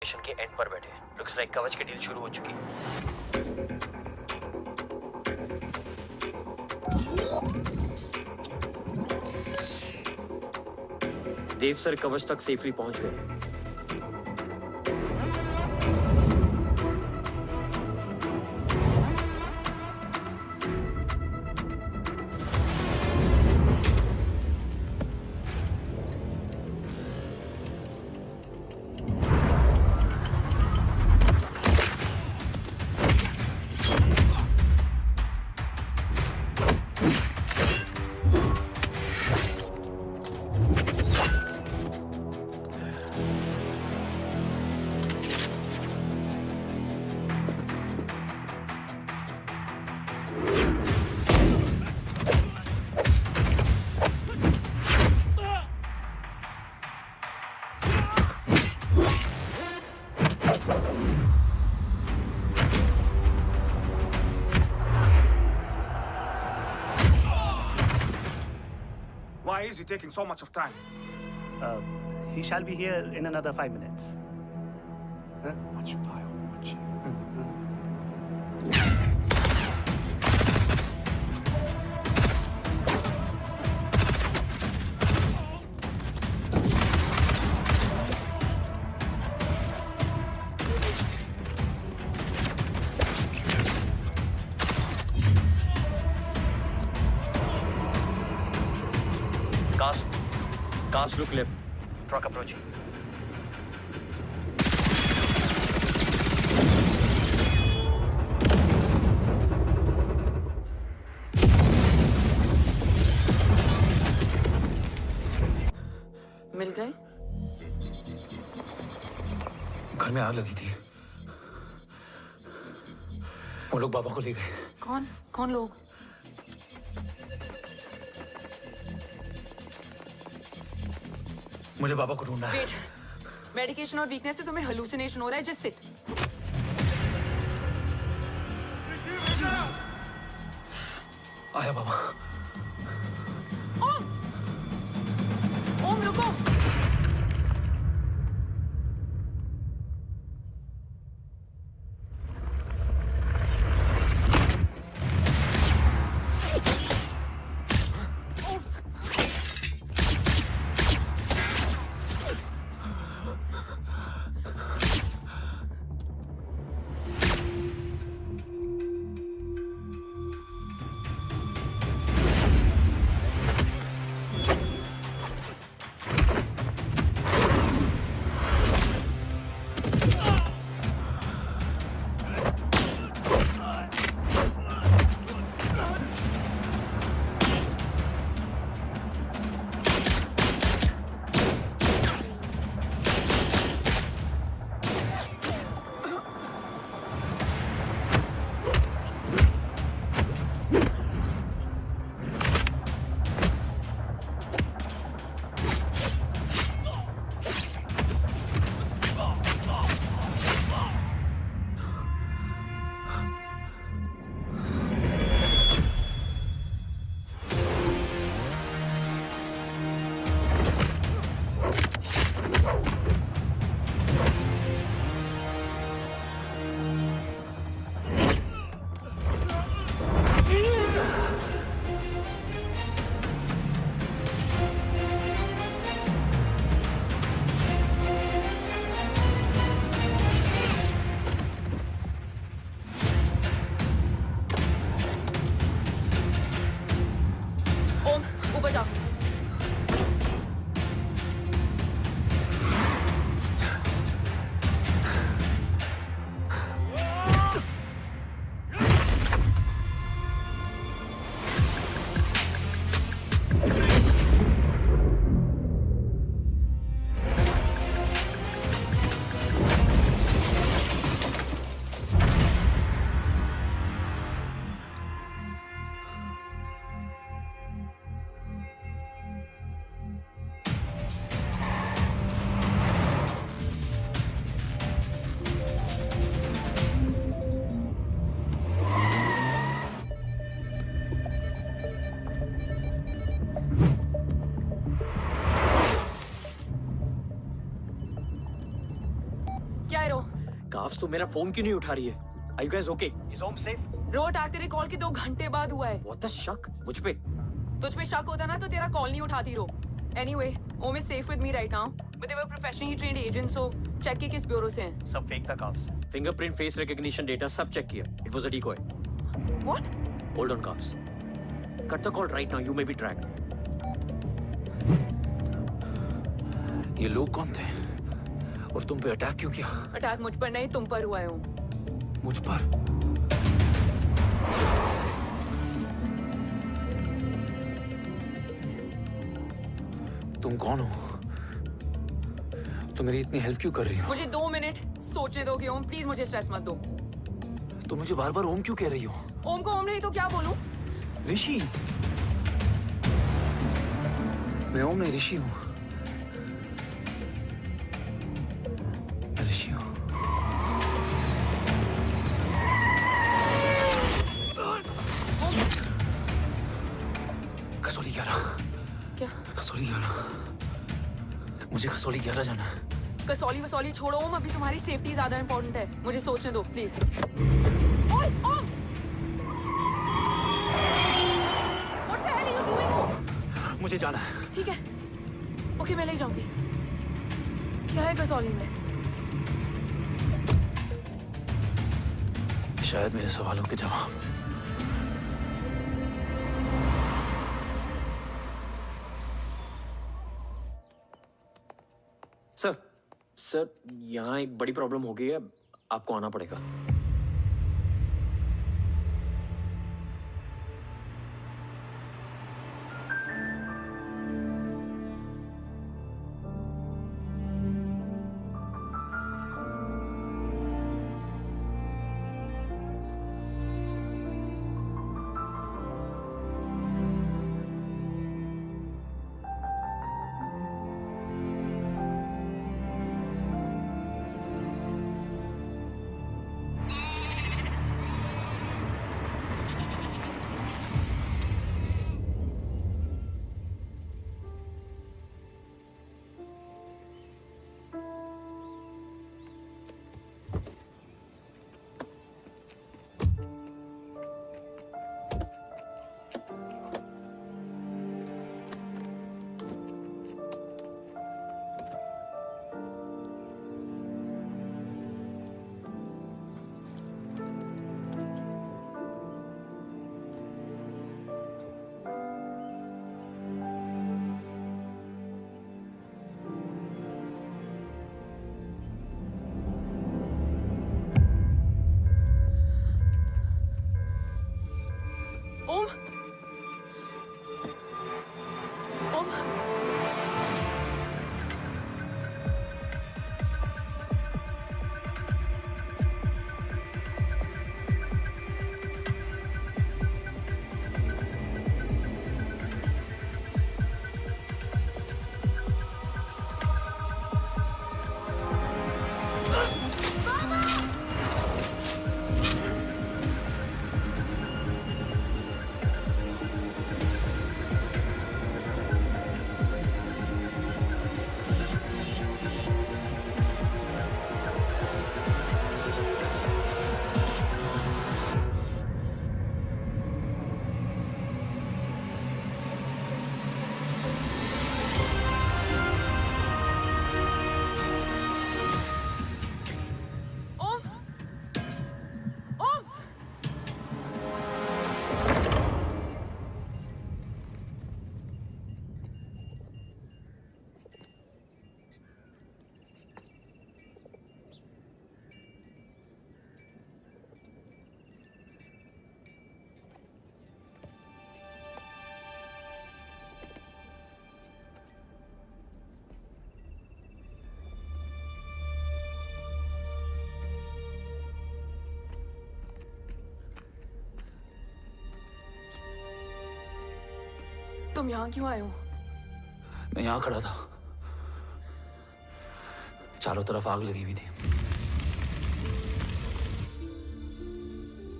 Mission के and पर बैठे। लुक्स लाइक कवच की डील शुरू हो चुकी है। देव सर कवच तक सेफली पहुंच गए। Why is he taking so much of time? He shall be here in another 5 minutes. Huh? What should I watch? Cars look left. Truck approaching. मिल गए? घर में आग लगी थी। वो लोग बाबा को ले गए। कौन लोग? मुझे बाबा को ढूंढना है। वेट, मेडिकेशन और वीकनेस से तुम्हें हेलुसिनेशन हो रहा है। Just sit. आया बाबा। ओम रुको। है रो? काफ्स तो मेरा फोन क्यों नहीं उठा रही है? Are you guys okay? Is home safe? रो अटैक तेरे कॉल के 2 घंटे बाद हुआ है। What the शक? मुझ पे? तुझ पे शक होता ना तो तेरा कॉल नहीं उठाती रो। Anyway, Om is safe with me right now. But they were professionally trained agents, so check के किस ब्यूरो से हैं? सब फेक था carbs. Fingerprint, face recognition data सब चेक किया। It was a decoy. What? Hold on carbs. Cut the call right now. You may be tracked. ये लोग कौन थे? और तुम पे अटैक क्यों किया? अटैक मुझ पर नहीं तुम पर हुआ है ओम। मुझ पर? तुम कौन हो? तुम मेरी इतनी हेल्प क्यों कर रही हो? मुझे 2 मिनट सोचने दोगे ओम? प्लीज मुझे स्ट्रेस मत दो। तुम मुझे बार बार ओम क्यों कह रही हो? ओम को ओम नहीं तो क्या बोलूं? ऋषि। मैं ओम नहीं, ऋषि हूं। मैं ऋषि हूं। कसौली 11। क्या? कसौली 11। मुझे कसौली 11 जाना है। कसौली वसौली छोड़ो ओम, अभी तुम्हारी सेफ्टी ज्यादा इंपॉर्टेंट है। मुझे सोचने दो प्लीज। ओए ओम! What the hell are you doing, ओम? मुझे जाना है। ठीक है, ओके मैं ले जाऊंगी। क्या है कसौली में? शायद मेरे सवालों के जवाब। सर, यहाँ एक बड़ी प्रॉब्लम हो गई है। आपको आना पड़ेगा। ओम! ओम! तुम यहाँ क्यों आए हो? मैं यहाँ खड़ा था। चारों तरफ आग लगी हुई थी।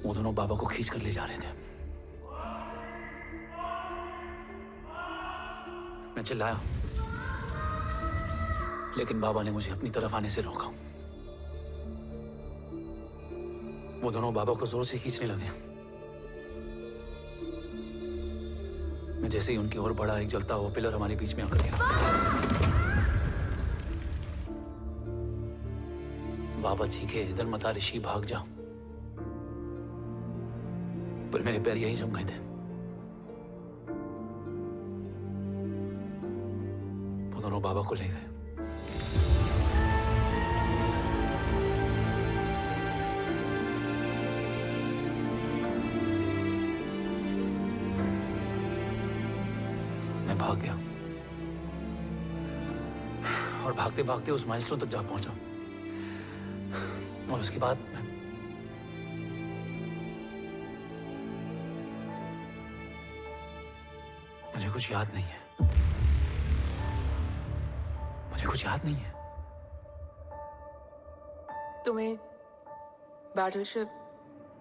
वो दोनों बाबा को खींच कर ले जा रहे थे। मैं चिल्लाया, लेकिन बाबा ने मुझे अपनी तरफ आने से रोका। वो दोनों बाबा को जोर से खींचने लगे। मैं जैसे ही उनकी ओर बढ़ा, एक जलता हुआ पिलर हमारे बीच में आकर गिरा। बाबा चीखे, इधर मत आ ऋषि, भाग जा। पर मेरे पैर यही जम गए थे। वो दोनों बाबा को ले गए। मैं भाग गया और भागते भागते उस माइलस्टोन तक जा पहुंचा। और उसके बाद मुझे कुछ याद नहीं है। मुझे कुछ याद नहीं है। तुम्हें बैटलशिप,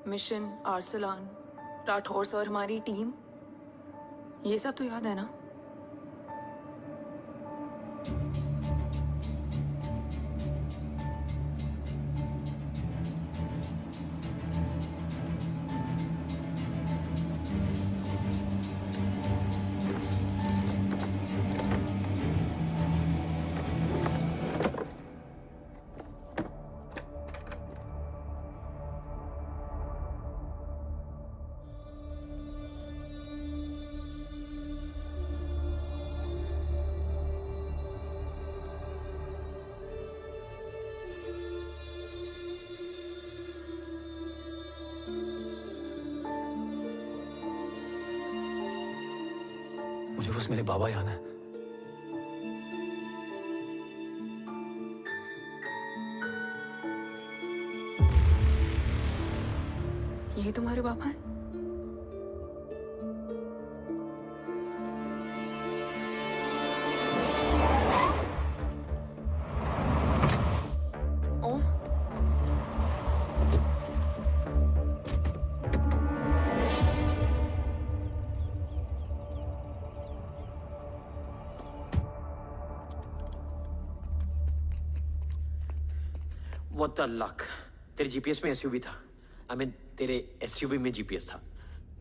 मिशन, आर्सलान, राठौर और हमारी टीम, ये सब तो याद है ना? मुझे बस मेरे बाबा याद है। ये तुम्हारे बाबा हैं? ओम, What the luck? तेरे जीपीएस में एसयूवी था। I mean, तेरे एसयूवी में जीपीएस था।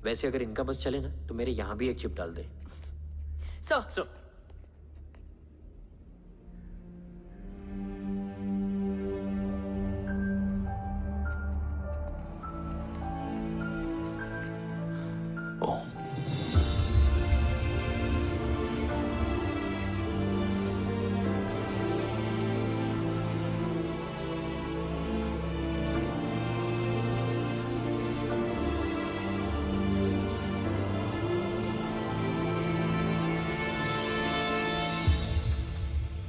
वैसे अगर इनका बस चले ना तो मेरे यहाँ भी एक चिप डाल दे। सर, ओम,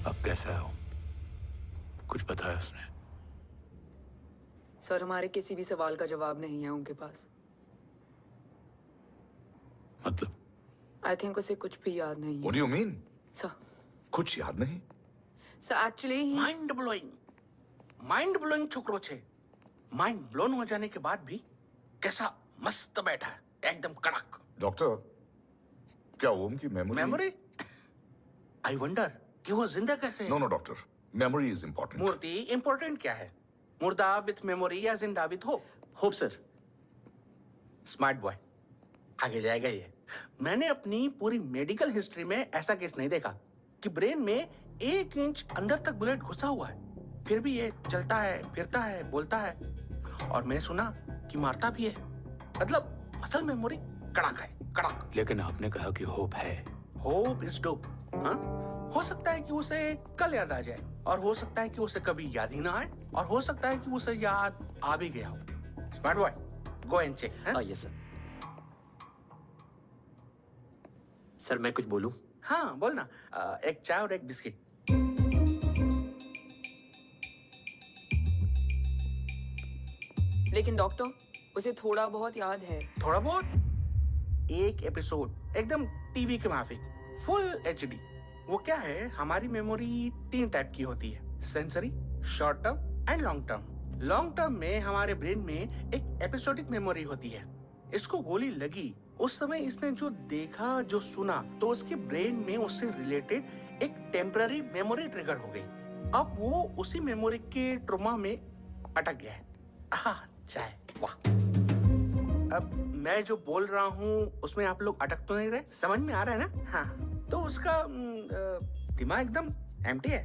अब कैसा है ओम? कुछ बताया उसने? सर, हमारे किसी भी सवाल का जवाब नहीं है उनके पास। मतलब? आई थिंक उसे कुछ भी याद नहीं है। What do you mean? Sir, कुछ याद नहीं? सर एक्चुअली माइंड ब्लोइंग छोकरो छे। माइंड ब्लोन हो जाने के बाद भी कैसा मस्त बैठा है, एकदम कड़क। डॉक्टर, क्या ओम की मेमोरी? आई वंडर कि वो जिंदा कैसे है? No doctor, memory is important. Murthy important क्या है? मुर्दा विथ मेमोरी या जिंदा with hope? Hope sir. Smart boy, आगे जाएगा ये। मैंने अपनी पूरी मेडिकल हिस्ट्री में ऐसा केस नहीं देखा कि ब्रेन में 1 इंच अंदर तक बुलेट घुसा हुआ है, फिर भी ये चलता है, फिरता है, बोलता है, और मैंने सुना कि मारता भी है। मतलब असल मेमोरी कड़क है, कड़क। लेकिन आपने कहा कि होप है। Hope is dope. हाँ, हो सकता है कि उसे कल याद आ जाए, और हो सकता है कि उसे कभी याद ही ना आए, और हो सकता है कि उसे याद आ भी गया हो। Smart boy, go and check. Yes sir. Sir मैं कुछ बोलूं? हाँ बोलना। एक चाय और एक बिस्किट। लेकिन डॉक्टर, उसे थोड़ा बहुत याद है। थोड़ा बहुत? एक एपिसोड एकदम टीवी के माफिक, फुल एचडी। वो क्या है, हमारी मेमोरी 3 टाइप की होती है, sensory, short term and long term. Long term में हमारे ब्रेन में एक एपिसोडिक मेमोरी होती है। इसको गोली लगी उस समय इसने जो देखा, जो सुना, तो उसके ब्रेन में उससे रिलेटेड एक टेम्पररी मेमोरी ट्रिगर हो गई। अब वो उसी मेमोरी के ट्रॉमा में अटक गया है। चाय। वाह। अब मैं जो बोल रहा हूँ उसमें आप लोग अटक तो नहीं रहे? समझ में आ रहा है ना? हाँ, तो उसका दिमाग एकदम एम्प्टी है।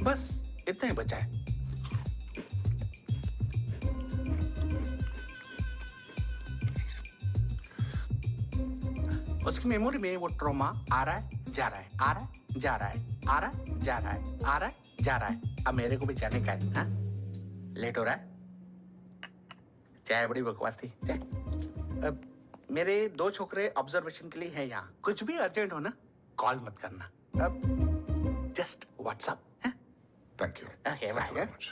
बस इतना ही बचा है। उसकी मेमोरी में वो ट्रॉमा आ रहा है, जा रहा है, आ रहा है, जा रहा है, आ रहा है, जा रहा है, आ रहा है, जा रहा है। अब मेरे को भी जाने का है। हाँ, लेट हो रहा है। चाय बड़ी बकवास थी। चाय। अब मेरे 2 छोकरे ऑब्जर्वेशन के लिए हैं यहाँ। कुछ भी अर्जेंट हो ना, कॉल मत करना। अब just WhatsApp. Thank you. Okay, Thank bye, you very yeah. much.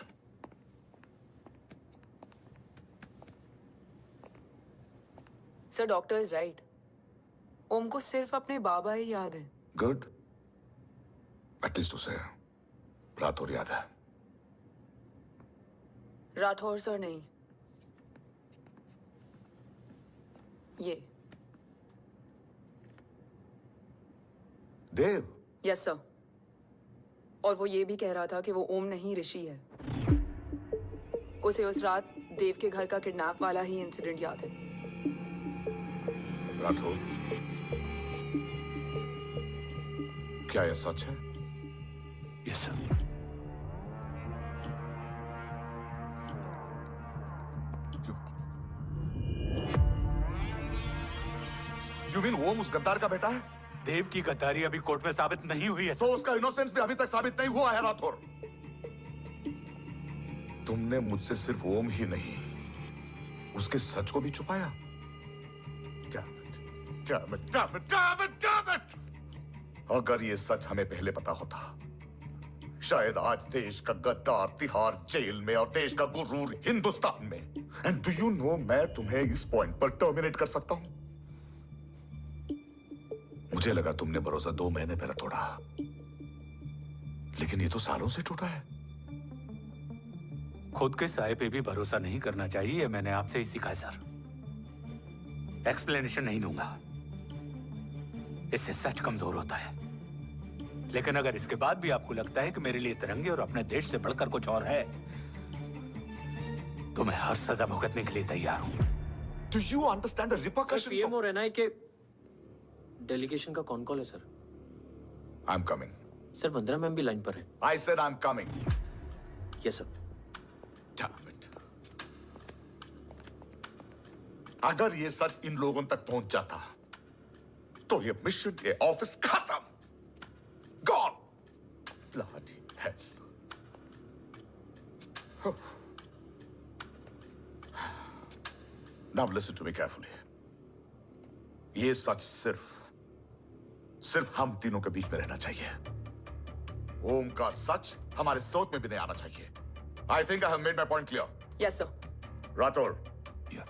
Sir doctor is right. Om को सिर्फ अपने बाबा ही याद है। Good. At least उसे राठौर याद है। राठौर सर नहीं, ये। देव। Yes sir. और वो ये भी कह रहा था कि वो ओम नहीं ऋषि है। उसे उस रात देव के घर का किडनैप वाला ही इंसिडेंट याद है। राठौर, क्या यह सच है? Yes sir. You mean ओम उस गद्दार का बेटा है? देव की गद्दारी अभी कोर्ट में साबित नहीं हुई है। तो उसका इनोसेंस भी अभी तक साबित नहीं हुआ है राठौर। तुमने मुझसे सिर्फ ओम ही नहीं, उसके सच को भी छुपाया। Damn it! अगर ये सच हमें पहले पता होता, शायद आज देश का गद्दार तिहाड़ जेल में और देश का गुरूर हिंदुस्तान में। एंड डू यू नो, मैं तुम्हें इस पॉइंट पर टर्मिनेट कर सकता हूं। मुझे लगा तुमने भरोसा 2 महीने पहले तोड़ा, लेकिन ये तो सालों से टूटा है। खुद के साए पे भी भरोसा नहीं करना चाहिए, मैंने आपसे ही सीखा है सर। एक्सप्लेनेशन नहीं दूंगा, इससे सच कमजोर होता है। लेकिन अगर इसके बाद भी आपको लगता है कि मेरे लिए तिरंगे और अपने देश से बढ़कर कुछ और है, तो मैं हर सजा भुगतने के लिए तैयार हूं। Do you understand the repercussions PM of... और एनआई के डेलीगेशन का कौन कॉल है sir? I'm coming. Sir Vandana ma'am भी लाइन पर है। I said I'm coming. Yes sir. Damn it. अगर ये सच इन लोगों तक पहुंच जाता, तो ये मिशन, ये ऑफिस खत्म। Gone. Bloody hell. Now listen to me carefully. ये सच सिर्फ हम तीनों के बीच में रहना चाहिए। ओम का सच हमारे सोच में भी नहीं आना चाहिए। I think I have made my point clear. Yes sir. Rathore, Yeah.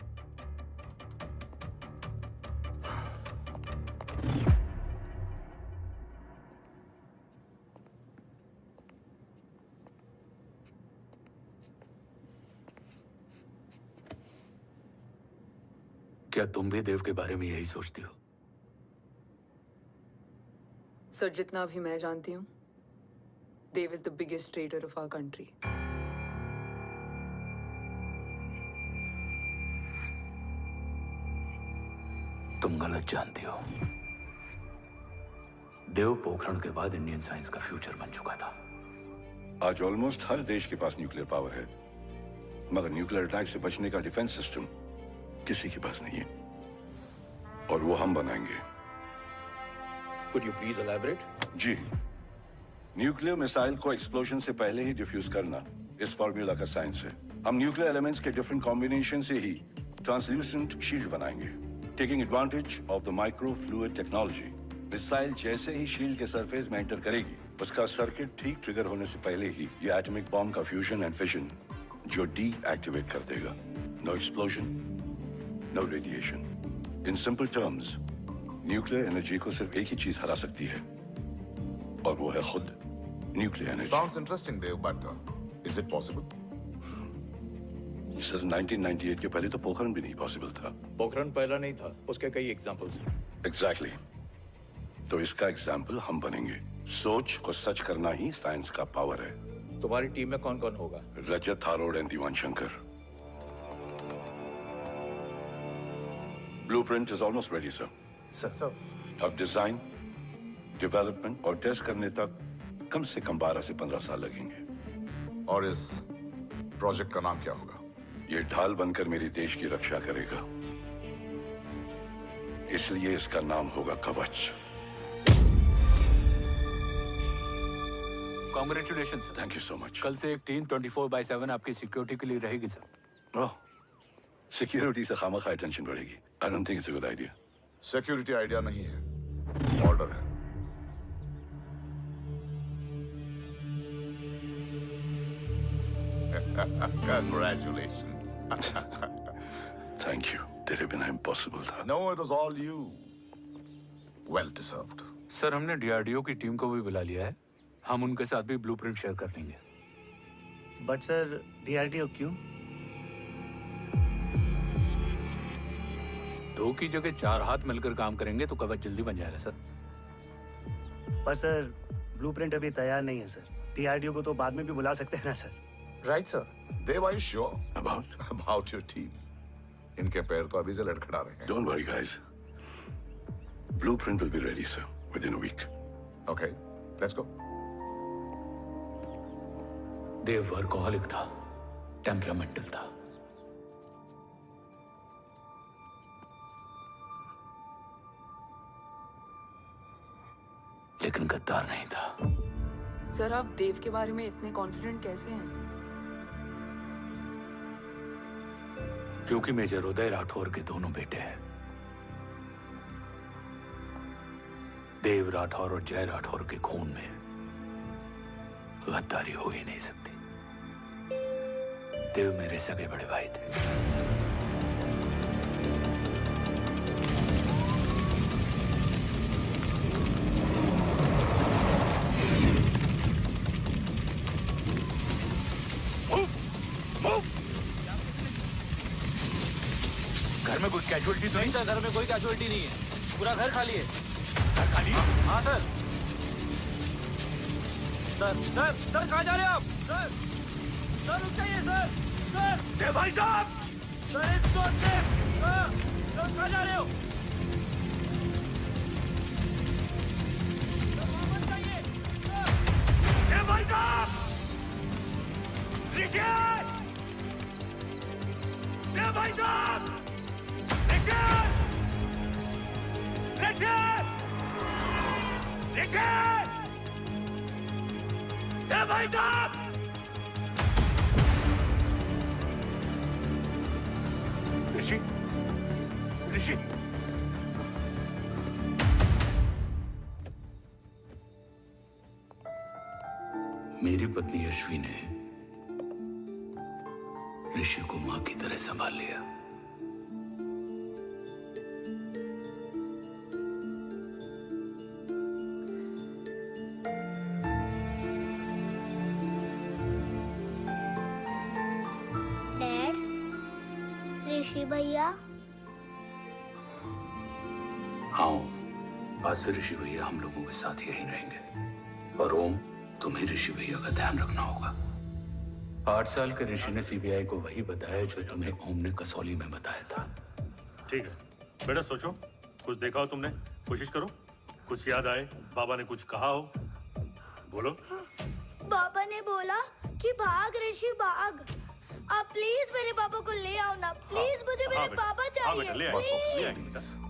क्या तुम भी देव के बारे में यही सोचती हो? सर जितना भी मैं जानती हूँ, Dev is the biggest trader of our country. तुम गलत जानती हो। देव पोखरण के बाद इंडियन साइंस का फ्यूचर बन चुका था। आज ऑलमोस्ट हर देश के पास न्यूक्लियर पावर है, मगर न्यूक्लियर अटैक से बचने का डिफेंस सिस्टम किसी के पास नहीं है, और वो हम बनाएंगे। Could you please elaborate? जी, न्यूक्लियर मिसाइल को एक्सप्लोजन से पहले ही डिफ्यूज करना इस फॉर्मूला का साइंस है। हम न्यूक्लियर एलिमेंट्स के डिफरेंट कॉम्बिनेशन से ही ट्रांसल्यूसेंट शील्ड बनाएंगे, taking advantage of the micro fluid technology. Missile जैसे ही शील्ड के सरफेस में एंटर करेगी, उसका सर्किट ठीक ट्रिगर होने से पहले ही ये एटॉमिक बॉम्ब का फ्यूजन एंड फिशन जो डीएक्टिवेट कर देगा। No explosion, no radiation. In simple terms, nuclear energy को सिर्फ एक ही चीज हरा सकती है, और वो है खुद nuclear energy. Sounds interesting, Dev, but is it possible? Sir 1998 के पहले तो पोखरण भी नहीं पॉसिबल था। पोखरण पहला नहीं था, उसके कई एग्जांपल्स हैं। एग्जैक्टली। तो इसका एग्जाम्पल हम बनेंगे। सोच को सच करना ही साइंस का पावर है। तुम्हारी टीम में कौन कौन होगा? Rajat, Tharod and Diwan Shankar. Blueprint is almost ready sir. Sir. अब डिजाइन, डेवलपमेंट और टेस्ट करने तक कम से कम 12 से 15 साल लगेंगे। और इस प्रोजेक्ट का नाम क्या होगा? ये ढाल बनकर मेरे देश की रक्षा करेगा, इसलिए इसका नाम होगा कवच। Congratulation sir. Thank you so much. कल से एक टीम 24/7 आपकी सिक्योरिटी के लिए रहेगी सर। ओह, सिक्योरिटी से खामखा टेंशन बढ़ेगी। I don't think it's a good idea. Security idea नहीं है, ऑर्डर है। Congratulations. थैंक यू, तेरे बिना इम्पॉसिबल था। No, it was all you. Well deserved. Sir हमने डीआरडीओ की टीम को भी बुला लिया है, हम उनके साथ भी ब्लूप्रिंट शेयर कर लेंगे। But sir, DRDO क्यों? 2 की जगह 4 हाथ मिलकर काम करेंगे तो कवच जल्दी बन जाएगा सर। पर सर, ब्लूप्रिंट अभी तैयार नहीं है सर। DRDO को तो बाद में भी बुला सकते हैं ना sir? Right, sir. Dev, are you sure about your team? इनके पैर तो अभी से लड़खड़ा रहे हैं। Don't worry, guys. Blueprint will be ready, sir, within a week. Okay, let's go. Dev workaholic था, टेम्परामेंटल था। लेकिन गद्दार नहीं था। सर आप देव के बारे में इतने कॉन्फिडेंट कैसे हैं? क्योंकि मेजर उदय राठौर के दोनों बेटे हैं। देव राठौर और जय राठौर के खून में गद्दारी हो ही नहीं सकती। देव मेरे सगे बड़े भाई थे। घर में कोई कैजुअलिटी तो नहीं? सर घर में कोई कैजुअलिटी नहीं है, पूरा घर खाली है। घर खाली? हाँ सर। सर कहाँ जा रहे हो आप? सर रुक जाइए सर। देव भाई साहब! सर इस रोड से। सर कहाँ जा रहे हो? सर वहाँ मत जाइए। देव भाई साहब! ऋषि! देव भाई साहब! ऋषि! देव भाई साहब! ऋषि! मेरी पत्नी अश्वी ने ऋषि को मां की तरह संभाल लिया। डैड, ऋषि भैया। हाँ, आज से ऋषि भैया हम लोगों के साथ यहीं रहेंगे। और ओम, तुम्हें ऋषि भैया का ध्यान रखना होगा। 8 साल के ऋषि ने सीबीआई को वही बताया जो तुम्हें ओम ने कसौली में बताया था। ठीक है बेटा, सोचो, कुछ देखा हो तुमने, कोशिश करो, कुछ याद आए, बाबा ने कुछ कहा हो, बोलो। पापा ने बोला कि भाग ऋषि भाग। आप प्लीज मेरे पापा को ले आओ ना, प्लीज। मुझे मेरे पापा चाहिए। बस ऑफिसर,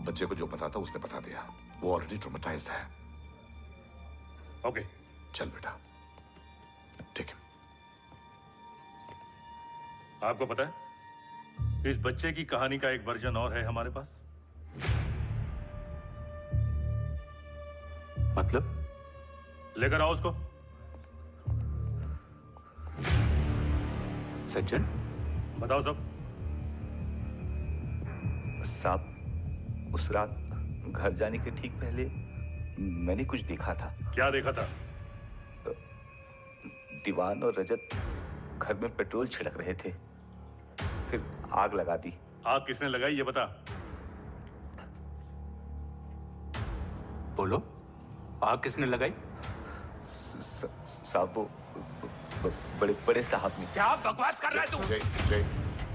बच्चे को जो पता था उसने बता दिया। वो ऑलरेडी ट्रॉमेटाइज्ड है। ओके, चल बेटा, ठीक है। आपको पता है इस बच्चे की कहानी का एक वर्जन और है हमारे पास। मतलब? लेकर आओ उसको। सज्जन, बताओ सब। साहब, उस रात घर जाने के ठीक पहले मैंने कुछ देखा था। क्या देखा था? दीवान और रजत घर में पेट्रोल छिड़क रहे थे, फिर आग लगा दी। आग किसने लगाई ये बता। बोलो, आग किसने लगाई? साहब, वो बड़े बड़े साहब ने। क्या बकवास कर रहा है तू? जय,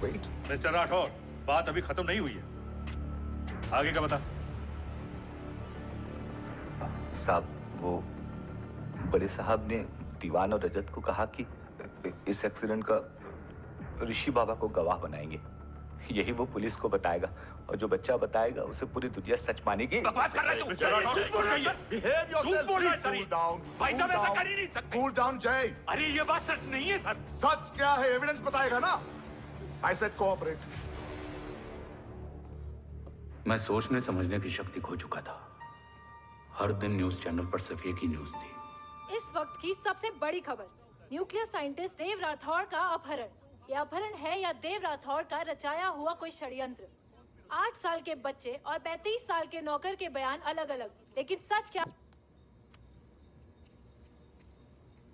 वेट। मिस्टर राठौर, बात अभी खत्म नहीं हुई है। आगे का बता। साहब, वो बड़े साहब ने दीवान और रजत को कहा कि इस एक्सीडेंट का ऋषि बाबा को गवाह बनाएंगे। यही वो पुलिस को बताएगा और जो बच्चा बताएगा उसे पूरी दुनिया सच मानेगी। बकवास कर रहा है तू। झूठ बोल रहा है। Behave yourself. झूठ बोल रहा है सर। Cool down. भाई साहब ऐसा कर ही नहीं सकते। Cool down, जय। अरे ये बात सच नहीं है सर। सच क्या है? एविडेंस बताएगा ना। I said cooperate. मैं सोचने समझने की शक्ति खो चुका था। हर दिन न्यूज चैनल पर सिर्फ एक ही न्यूज थी। इस वक्त की सबसे बड़ी खबर, न्यूक्लियर साइंटिस्ट देव राठौड़ का अपहरण। यह अपहरण है या देव राठौड़ का रचाया हुआ कोई षड्यंत्र। 8 साल के बच्चे और 35 साल के नौकर के बयान अलग अलग, लेकिन सच क्या?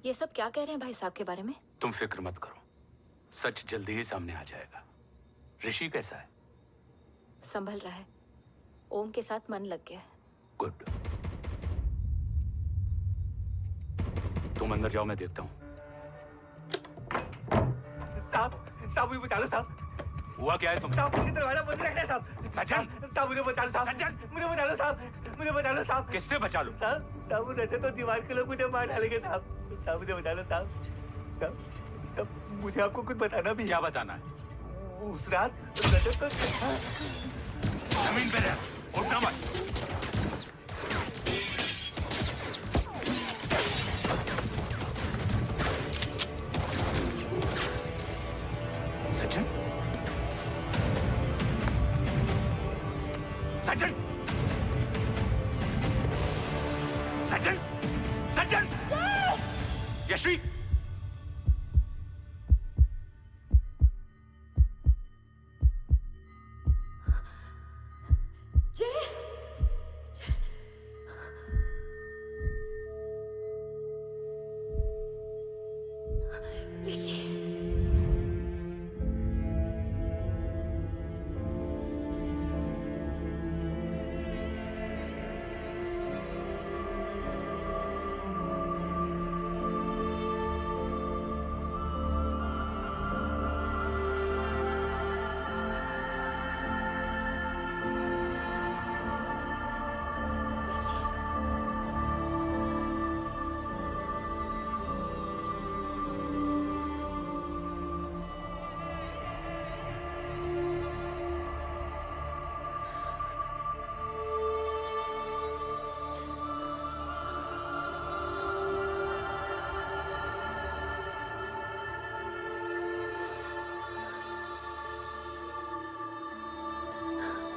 ये सब क्या कह रहे हैं भाई साहब के बारे में? तुम फिक्र मत करो, सच जल्दी ही सामने आ जाएगा। ऋषि कैसा है? संभल रहा है। ओम के साथ मन लग गया है। गुड। तुम अंदर जाओ, मैं देखता हूँ। साहब मुझे बचा लो साहब। हुआ क्या है तुम? साहब मुझे दरवाजा बंद रखना है साहब। सज्जन, साहब मुझे बचा लो साहब। सज्जन, मुझे बचा लो साहब। मुझे बचा लो साहब। किससे बचा लो? साहब रजत तो दीवार के लोग मुझे मार डालेंगे साहब। साहब मुझे बचा लो साहब। साहब मुझे आपको कुछ बताना भी है। क्या बताना है? उस रात रजत तो जमीन पे रह, उठना मत। सज्जन, सज्जन, सज्जन, सज्जन, यशवी,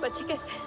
बच्चे कैसे हैं?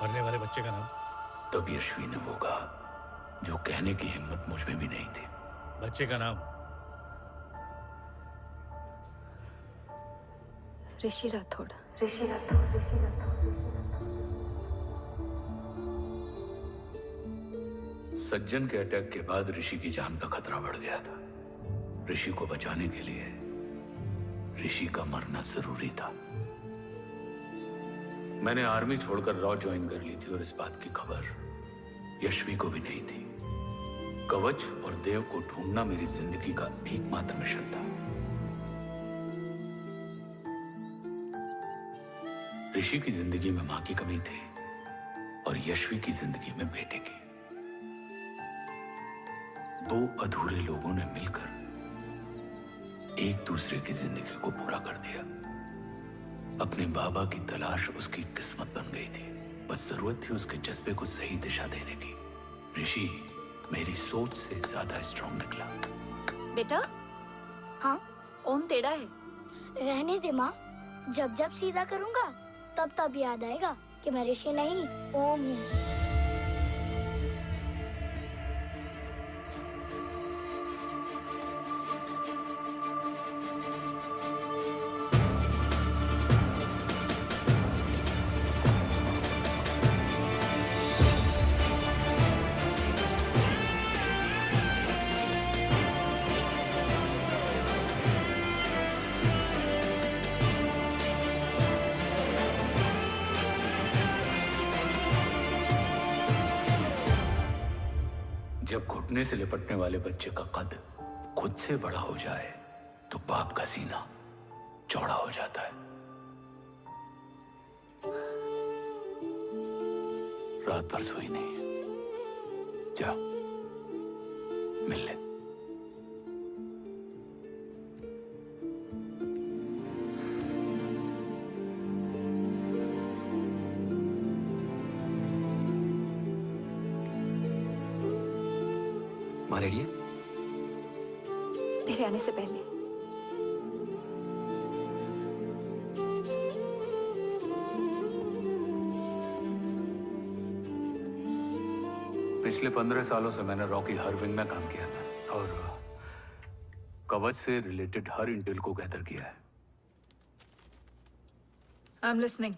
मरने वाले बच्चे का नाम? तब यशवी ने वो कहा जो कहने की हिम्मत मुझ में भी नहीं थी। बच्चे का नाम? ऋषि राठौड़। सज्जन के अटैक के बाद ऋषि की जान का खतरा बढ़ गया था। ऋषि को बचाने के लिए ऋषि का मरना जरूरी था। मैंने आर्मी छोड़कर रॉ ज्वाइन कर ली थी और इस बात की खबर यशवी को भी नहीं थी। कवच और देव को ढूंढना मेरी जिंदगी का एकमात्र मिशन था। ऋषि की जिंदगी में मां की कमी थी और यशवी की जिंदगी में बेटे की। दो अधूरे लोगों ने मिलकर एक दूसरे की जिंदगी को पूरा कर दिया। अपने बाबा की तलाश उसकी किस्मत बन गई थी, बस जरूरत थी उसके जज्बे को सही दिशा देने की। ऋषि मेरी सोच से ज्यादा स्ट्रांग निकला। बेटा, हाँ ओम टेढ़ा है। रहने दे माँ, जब जब सीधा करूँगा तब तब याद आएगा कि मैं ऋषि नहीं ओम हूँ। जब घुटने से लिपटने वाले बच्चे का कद खुद से बड़ा हो जाए तो बाप का सीना चौड़ा हो जाता है। रात भर सोई नहीं, जा मिल ले। माँ रेडी है? तेरे आने से पहले। पिछले 15 सालों से मैंने रॉकी हर विंग में काम किया है और कवच से रिलेटेड हर इंटेल को गैदर किया है। I am listening.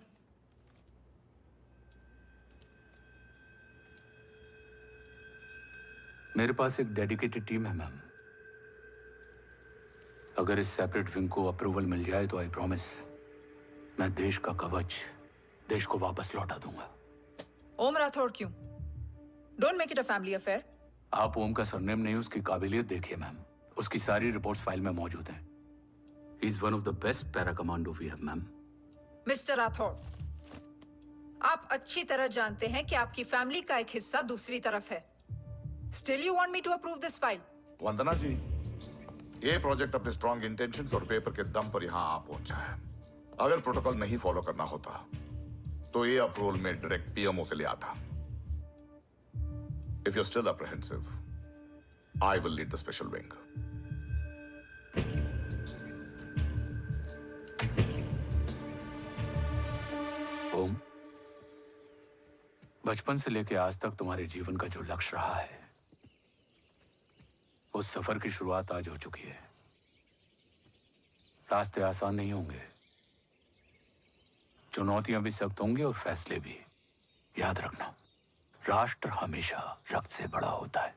मेरे पास एक डेडिकेटेड टीम है मैम। अगर इस सेपरेट विंग को अप्रूवल मिल जाए तो आई प्रॉमिस मैं देश का कवच देश को वापस लौटा दूंगा। ओम राठौड़ क्यों? Don't make it a family affair. आप ओम का सरनेम नहीं, उसकी काबिलियत देखिए मैम। उसकी सारी रिपोर्ट्स फाइल में मौजूद हैं। He is one of the best para commando we have ma'am. Mister Rathore, आप अच्छी तरह जानते हैं कि आपकी फैमिली का एक हिस्सा दूसरी तरफ है। Still you want me to approve this file? वंदना जी, ये प्रोजेक्ट अपने स्ट्रॉन्ग इंटेंशंस और पेपर के दम पर यहाँ आ पहुंचा है। अगर प्रोटोकॉल नहीं फॉलो करना होता तो ये अप्रूवल में डायरेक्ट पीएमओ से ले आता। If you're still apprehensive, I will lead the special wing. ओम, बचपन से लेके आज तक तुम्हारे जीवन का जो लक्ष्य रहा है, उस सफर की शुरुआत आज हो चुकी है। रास्ते आसान नहीं होंगे, चुनौतियां भी सख्त होंगी और फैसले भी। याद रखना, राष्ट्र हमेशा रक्त से बड़ा होता है।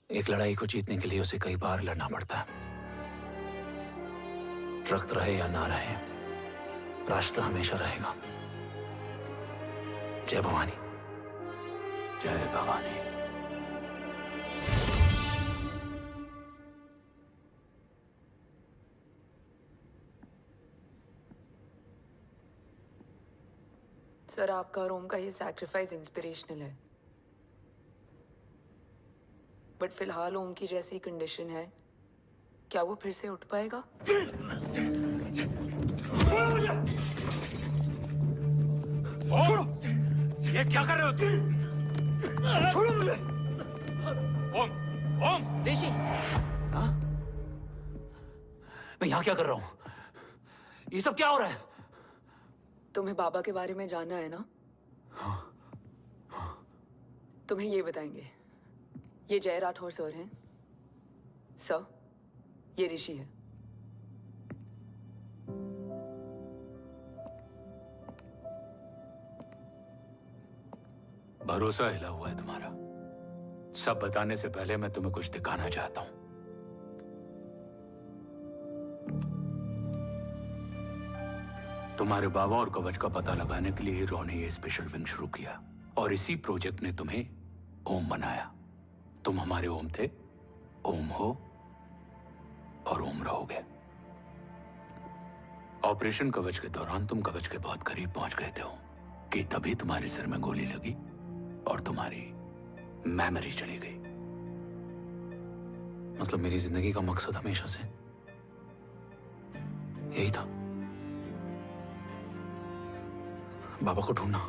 एक लड़ाई को जीतने के लिए उसे कई बार लड़ना पड़ता है। रक्त रहे या ना रहे, राष्ट्र हमेशा रहेगा। जय भवानी। जय भवानी। सर, आपका और ओम का ये सैक्रिफाइस इंस्पिरेशनल है, बट फिलहाल ओम की जैसी कंडीशन है, क्या वो फिर से उठ पाएगा? छोड़ो! ये क्या कर रहे हो तुम? छोड़ो मुझे! ओम! ओम! ऋषि! हाँ? मैं यहाँ क्या कर रहा हूँ? ये सब क्या हो रहा है? तुम्हें बाबा के बारे में जानना है ना? तुम्हें ये बताएंगे। ये जय राठौर सर हैं। सर, ये ऋषि है। भरोसा हिला हुआ है तुम्हारा। सब बताने से पहले मैं तुम्हें कुछ दिखाना चाहता हूं। तुम्हारे बाबा और कवच का पता लगाने के लिए हीरो ने ये स्पेशल विंग शुरू किया और इसी प्रोजेक्ट ने तुम्हें ओम बनाया। तुम हमारे ओम थे, ओम हो और ओम रहोगे। ऑपरेशन कवच के दौरान तुम कवच के बहुत करीब पहुंच गए थे कि तभी तुम्हारे सिर में गोली लगी और तुम्हारी मेमोरी चली गई। मतलब मेरी जिंदगी का मकसद हमेशा से यही था। बाबा को ढूंढना।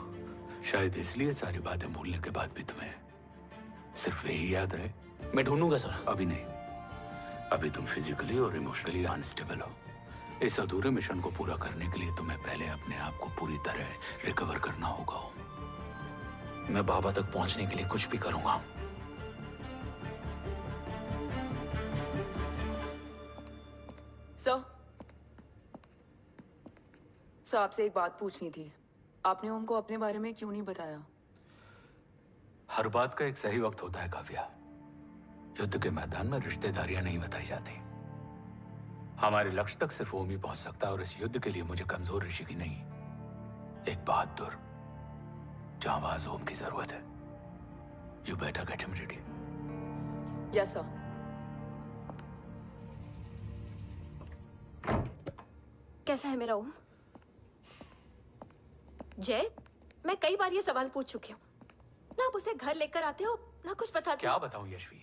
शायद इसलिए सारी बातें भूलने के बाद भी तुम्हें सिर्फ यही याद रहे। मैं ढूंढूंगा सर। अभी नहीं, अभी तुम फिजिकली और इमोशनली अनस्टेबल हो। इस अधूरे मिशन को पूरा करने के लिए तुम्हें पहले अपने आप को पूरी तरह रिकवर करना होगा। मैं बाबा तक पहुंचने के लिए कुछ भी करूंगा। सर आपसे एक बात पूछनी थी। आपने ओम को अपने बारे में क्यों नहीं बताया? हर बात का एक सही वक्त होता है काव्या। युद्ध के मैदान में रिश्तेदारियां नहीं बताई जाती। हमारे लक्ष्य तक सिर्फ ओम ही पहुंच सकता है, और इस युद्ध के लिए मुझे कमजोर ऋषि की नहीं, एक बहादुर जांबाज ओम की जरूरत है। You better get him ready. Yes sir. कैसा है मेरा ओम? जय, मैं कई बार ये सवाल पूछ चुकी हूँ। ना आप उसे घर लेकर आते हो, ना कुछ बताते। क्या बताऊं यशवी,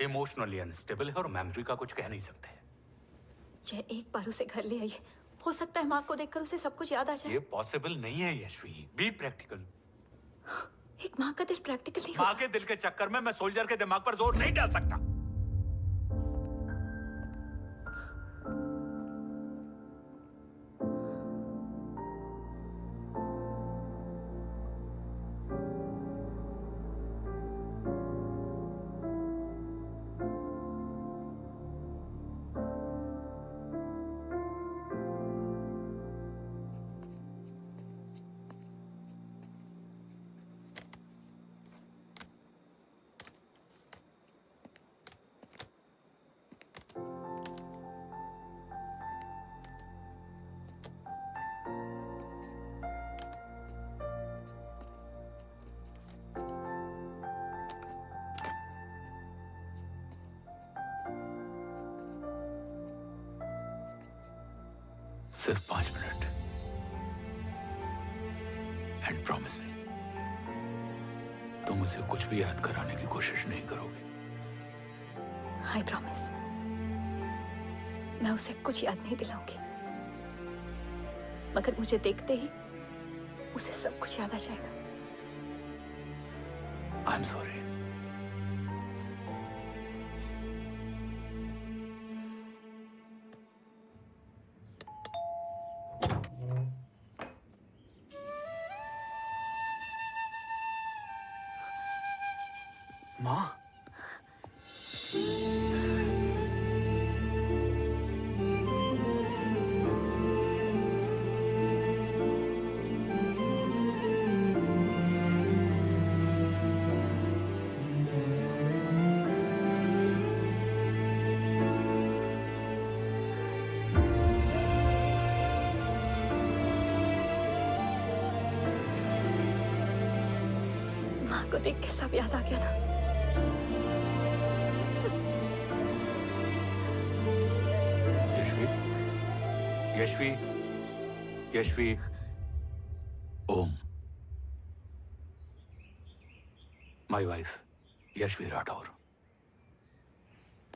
इमोशनली अनस्टेबल है और मेमोरी का कुछ कह नहीं सकते। जय, एक बार उसे घर ले आइए। हो सकता है माँ को देखकर उसे सब कुछ याद आ जाए। ये पॉसिबल नहीं है यशवी। Be practical. एक माँ का दिल प्रैक्टिकल नहीं माँ के दिल के चक्कर में मैं सोल्जर के दिमाग पर जोर नहीं डाल सकता। सिर्फ 5 मिनट। एंड प्रॉमिस मी, तुम उसे कुछ भी याद कराने की कोशिश नहीं करोगे। आई प्रॉमिस, मैं उसे कुछ याद नहीं दिलाऊंगी, मगर मुझे देखते ही उसे सब कुछ याद आ जाएगा। I am sorry. माँ, माँ को देख के सब याद आ गया ना। Yashvi, Yashvi, Om, my wife Yashvi Rathore.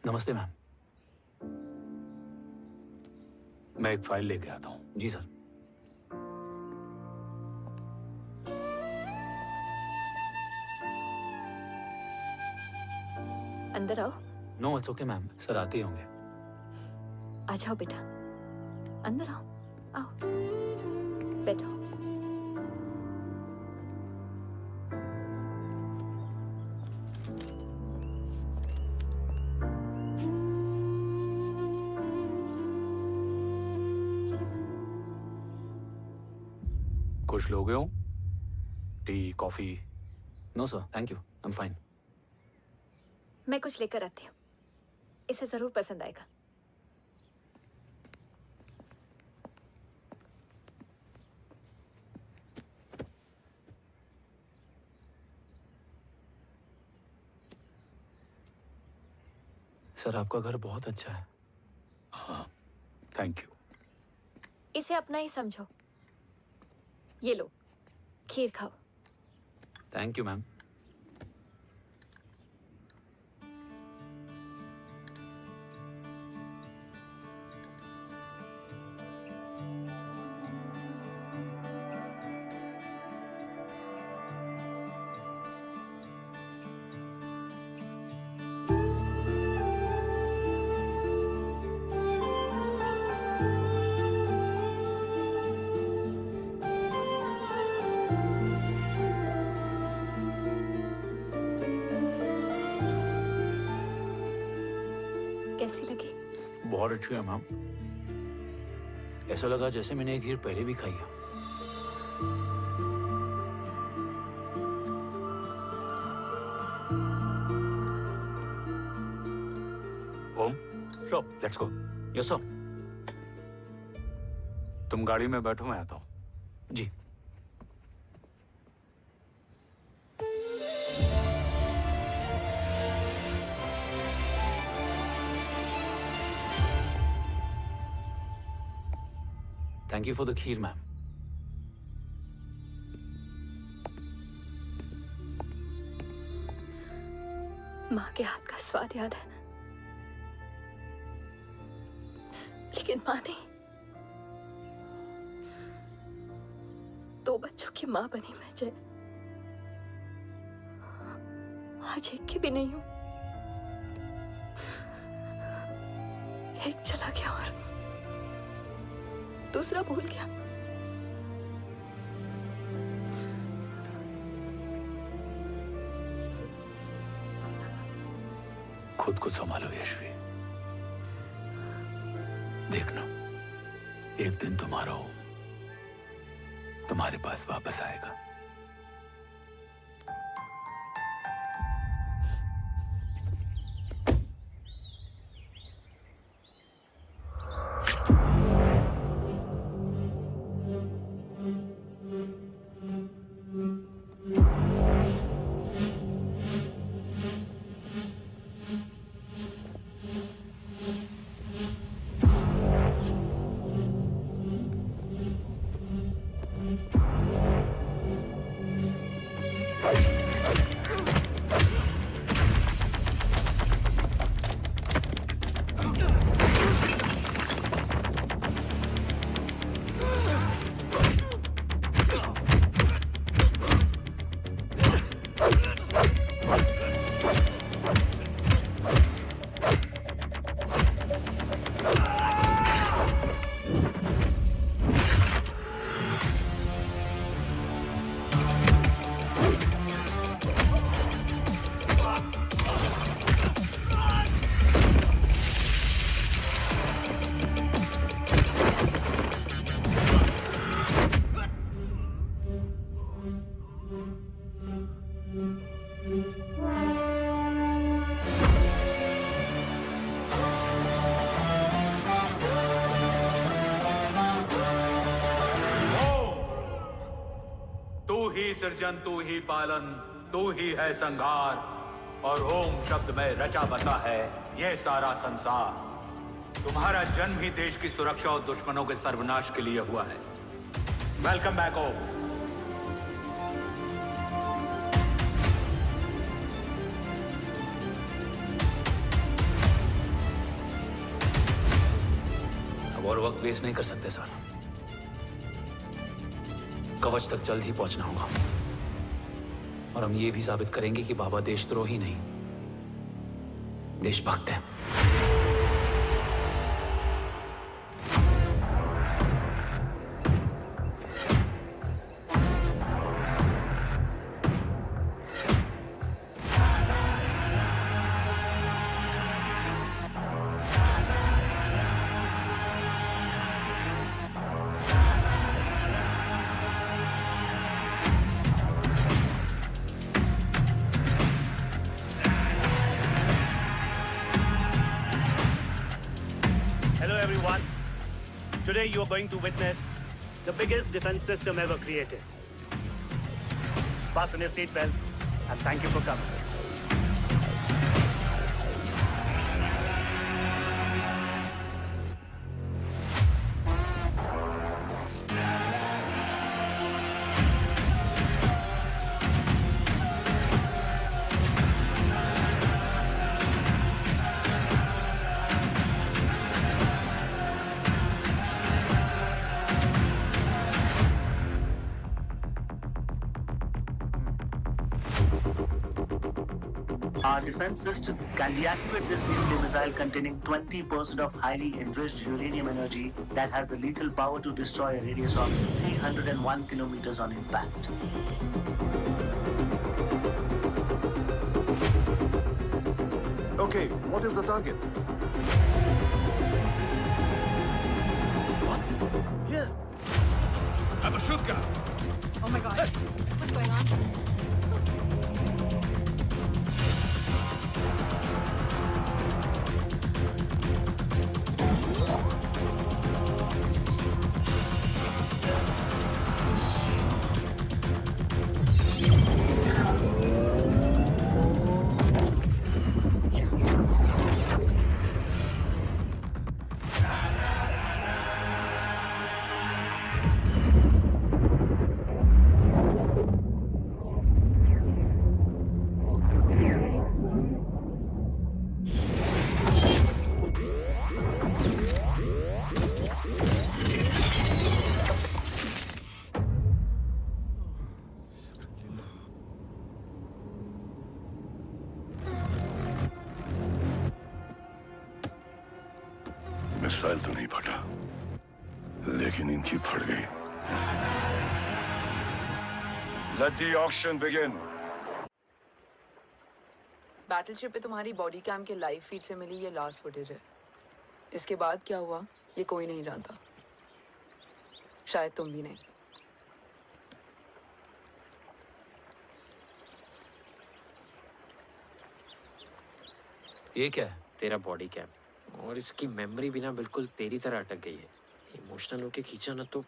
नमस्ते मैम। मैं एक फाइल लेके आता हूँ। जी सर। अंदर आओ। No it's okay ma'am, sir आते ही होंगे। आ जाओ बेटा, अंदर आओ। आओ, बैठो। कुछ लोगे हो? Tea, coffee? No sir, thank you, I am fine. मैं कुछ लेकर आती हूँ, इसे जरूर पसंद आएगा। सर आपका घर बहुत अच्छा है। हाँ, थैंक यू। इसे अपना ही समझो। ये लो, खीर खाओ। Thank you ma'am. कैसी लगी? बहुत अच्छी है मैम। ऐसा लगा जैसे मैंने एक खीर पहले भी खाई है। ओम, चलो लेट्स गो। Yes sir. तुम गाड़ी में बैठो, मैं आता हूं। जी। Thank you for the kheer, ma'am. माँ के हाथ का स्वाद याद है, लेकिन माँ नहीं। 2 बच्चों की माँ बनी मैं जय। आज एक की भी नहीं हूं। एक चला गया और दूसरा भूल गया। खुद को संभालो यशवी। देखना, एक दिन तुम्हारा हो तुम्हारे पास वापस आएगा। सृजन तू ही पालन, तू ही है संहार, और ओम शब्द में रचा बसा है ये सारा संसार। तुम्हारा जन्म ही देश की सुरक्षा और दुश्मनों के सर्वनाश के लिए हुआ है। वेलकम बैक ओम। अब और वक्त वेस्ट नहीं कर सकते सर। कवच तक जल्द ही पहुंचना होगा और हम ये भी साबित करेंगे कि बाबा देशद्रोही नहीं, देशभक्त हैं। Today you are going to witness the biggest defense system ever created. Fasten your seatbelts and thank you for coming. Our defense system can deactivate this nuclear missile containing 20% of highly enriched uranium energy that has the lethal power to destroy a radius of 301 kilometers on impact. Okay, what is the target? Shoot guy. Oh my God. What's going on? Missile तो नहीं फटा, लेकिन इनकी फट गई। Let the auction begin. Battleship पे तुम्हारी body cam के लाइव फीड से मिली ये लास्ट फुटेज है। इसके बाद क्या हुआ ये कोई नहीं जानता, शायद तुम भी नहीं। ये क्या है? तेरा बॉडी कैम, और इसकी मेमोरी भी ना बिल्कुल तेरी तरह अटक गई है। इमोशनल होके खींचा ना तो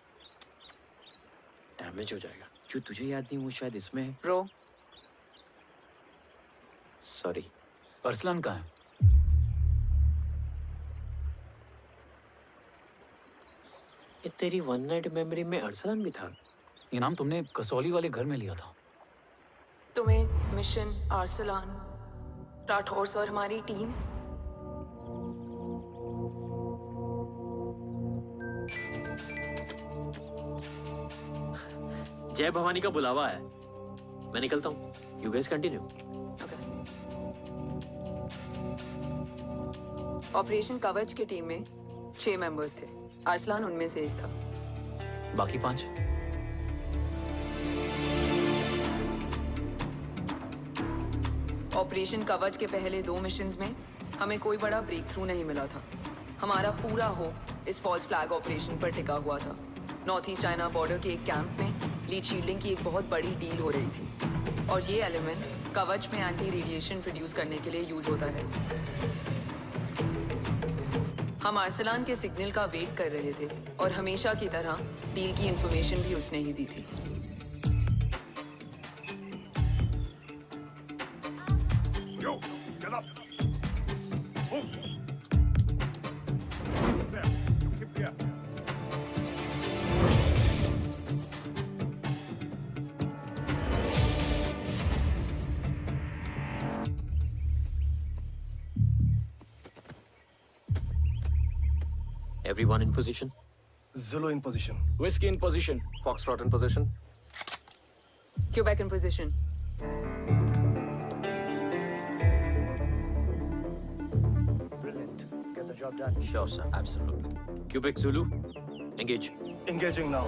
डैमेज हो जाएगा। जो तुझे याद नहीं वो शायद इसमें है। Bro sorry. अरसलान कहाँ है? ये तेरी वन नाइट मेमोरी में अरसलान भी था? ये नाम तुमने कसौली वाले घर में लिया था। तुम्हें मिशन अरसलान, राठौर और हमारी टीम। जय भवानी का बुलावा है, मैं निकलता हूँ। You guys continue. ऑपरेशन कवच की टीम में 6 मेंबर्स थे, अरसलान उनमें से एक था। बाकी 5? ऑपरेशन कवच के पहले 2 मिशंस में हमें कोई बड़ा ब्रेक थ्रू नहीं मिला था। हमारा पूरा होप इस फॉल्स फ्लैग ऑपरेशन पर टिका हुआ था। नॉर्थ ईस्ट चाइना बॉर्डर के एक कैंप में लीड शील्डिंग की एक बहुत बड़ी डील हो रही थी, और ये एलिमेंट कवच में एंटी रेडिएशन प्रोड्यूस करने के लिए यूज होता है। हम अरसलान के सिग्नल का वेट कर रहे थे, और हमेशा की तरह डील की इंफॉर्मेशन भी उसने ही दी थी। Yo, get up. Move. There. You keep there. Everyone in position? Zulu in position. Whiskey in position. Foxtrot in position. Quebec in position. Brilliant. Get the job done. Sure, sir. Absolutely. Quebec Zulu, engage. Engaging now.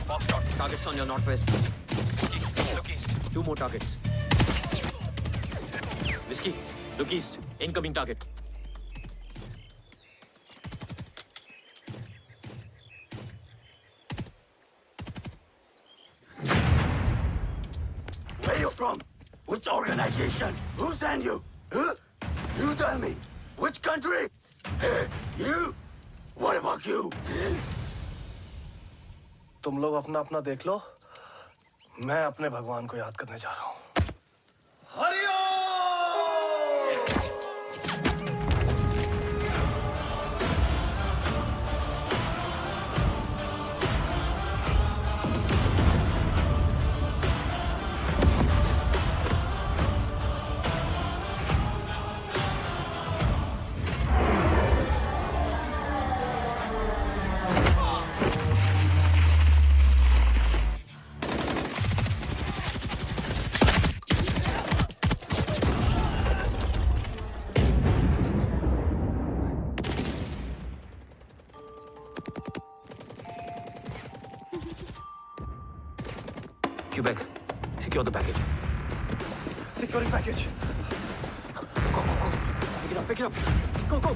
Foxtrot, targets on your northwest. Whiskey, look east. 2 more targets. Whiskey, look east. Incoming target. Where you from? Which organization? Who sent you? Huh? You tell me. Which country? Hey, you? What about you? तुम लोग अपना अपना देख लो, मैं अपने भगवान को याद करने जा रहा हूँ। Quebec, secure the package. Securing package. Pick it up, pick it up. Go, go.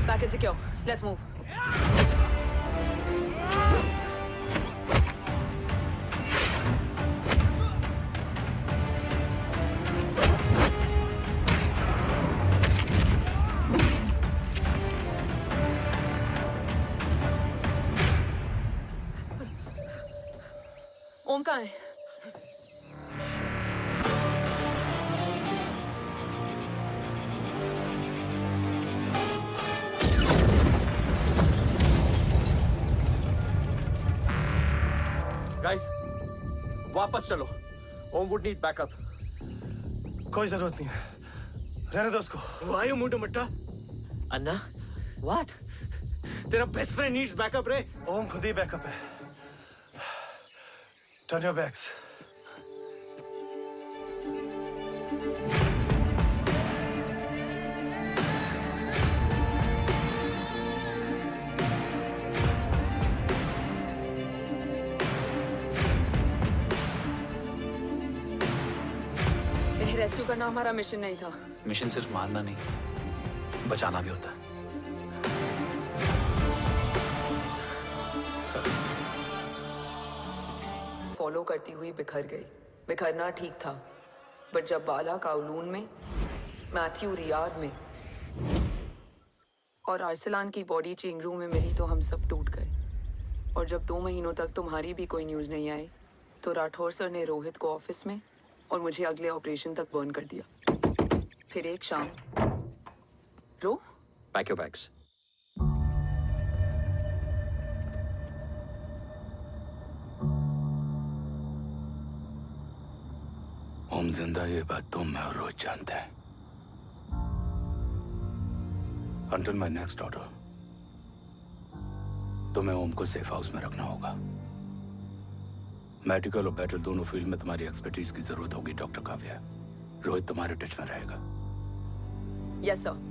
Package secure. Let's move. ओम कहाँ है? गाइस, वापस चलो। Om would need backup. कोई जरूरत नहीं है, रहने दो उसको। Why you मुंडो मट्टा? अन्ना, what? तेरा बेस्ट फ्रेंड नीड्स बैकअप रे। ओम खुद ही बैकअप है। Turn your backs. इन्हें रेस्क्यू करना हमारा मिशन नहीं था। मिशन सिर्फ मारना नहीं, बचाना भी होता है। फॉलो करती हुई बिखर गई। बिखरना ठीक था, बट जब बाला काउलून में, मैथ्यू रियाद में और अरसलान की बॉडी चेंगरू में मिली तो हम सब टूट गए। और जब 2 महीनों तक तुम्हारी भी कोई न्यूज़ नहीं आई तो राठौर सर ने रोहित को ऑफिस में और मुझे अगले ऑपरेशन तक बर्न कर दिया। फिर एक शाम रो पैक योर बैग्स। ओम जिंदा, ये बात तुम मैं और रोहित जानते हैं। Until my next order, तुम्हें ओम को सेफ हाउस में रखना होगा। मेडिकल और बैटल दोनों फील्ड में तुम्हारी एक्सपर्टीज की जरूरत होगी डॉक्टर काव्या। रोहित तुम्हारे टच में रहेगा। Yes sir.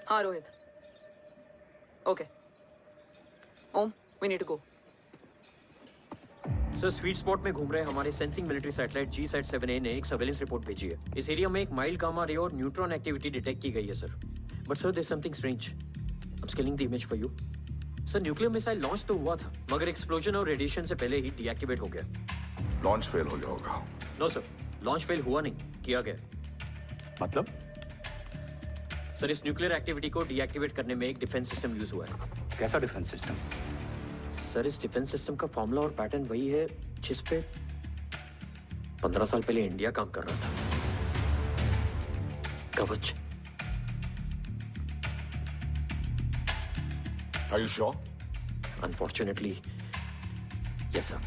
हाँ Rohit. Okay Om, we need to go. Sir, sweet spot में घूम रहे हमारे सेंसिंग मिलिट्री सैटेलाइट G-SAT-7A ने एक सर्वेलेंस रिपोर्ट भेजी है। इस एरिया में एक माइल्ड गामा रे और न्यूट्रॉन एक्टिविटी डिटेक्ट की गई है sir. But sir, there is something strange. I am scaling the image for you. Sir, nuclear missile launch तो हुआ था, मगर एक्सप्लोजन और रेडिएशन से पहले ही डीएक्टिवेट हो गया। लॉन्च फेल हो गया होगा। नो सर, लॉन्च फेल हुआ नहीं, किया गया। मतलब? सर, इस न्यूक्लियर एक्टिविटी को डीएक्टिवेट करने में एक डिफेंस सिस्टम यूज हुआ है। कैसा डिफेंस सिस्टम? सर, इस डिफेंस सिस्टम का फॉर्मूला और पैटर्न वही है जिस पे 15 साल पहले इंडिया काम कर रहा था। कवच। Are you sure? Unfortunately, yes sir.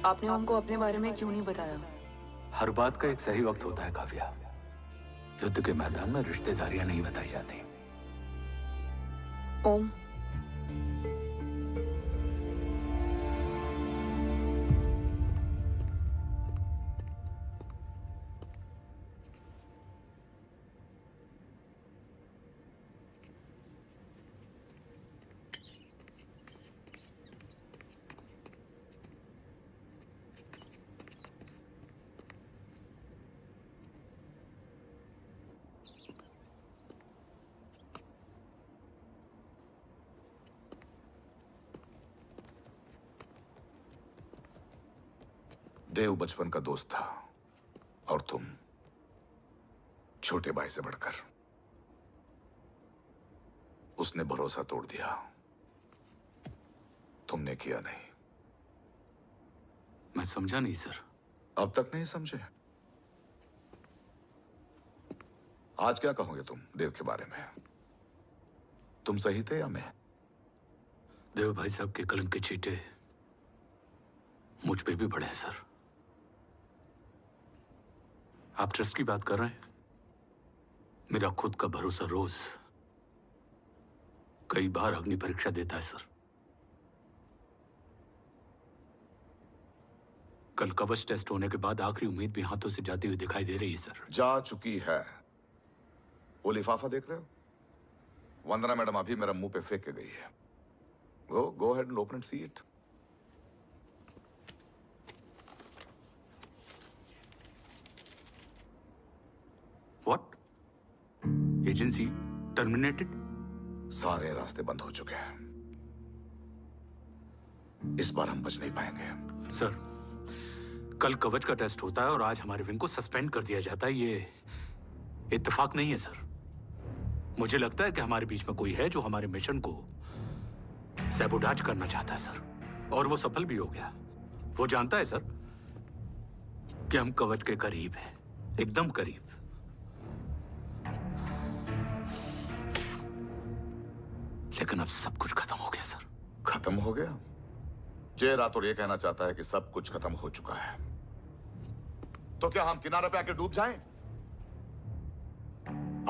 आपने ओम को अपने बारे में क्यों नहीं बताया? हर बात का एक सही वक्त होता है काव्या। युद्ध के मैदान में रिश्तेदारियां नहीं बताई जाती। ओम, देव बचपन का दोस्त था और तुम छोटे भाई से बढ़कर। उसने भरोसा तोड़ दिया, तुमने किया नहीं। मैं समझा नहीं सर। अब तक नहीं समझे? आज क्या कहोगे तुम देव के बारे में? तुम सही थे या मैं? देव भाई साहब के कलंक के चीटे मुझ पे भी पड़े हैं सर। आप ट्रस्ट की बात कर रहे हैं? मेरा खुद का भरोसा रोज कई बार अग्नि परीक्षा देता है सर। कल कवच टेस्ट होने के बाद आखिरी उम्मीद भी हाथों से जाती हुई दिखाई दे रही है सर। जा चुकी है। वो लिफाफा देख रहे हो? वंदना मैडम अभी मेरा मुंह पे फेंक के गई है। गो ahead and open and see it. What? Agency terminated? सारे रास्ते बंद हो चुके हैं। इस बार हम बच नहीं पाएंगे। सर, कल कवच का टेस्ट होता है और आज हमारे विंग को सस्पेंड कर दिया जाता है। ये इत्तेफाक नहीं है सर। मुझे लगता है कि हमारे बीच में कोई है जो हमारे मिशन को सैबोटाज करना चाहता है सर, और वो सफल भी हो गया। वो जानता है सर कि हम कवच के करीब हैं, एकदम करीब। लेकिन अब सब कुछ खत्म हो गया सर। खत्म हो गया? जय राठौर ये कहना चाहता है कि सब कुछ खत्म हो चुका है। तो क्या हम किनारे पे आके डूब जाएं?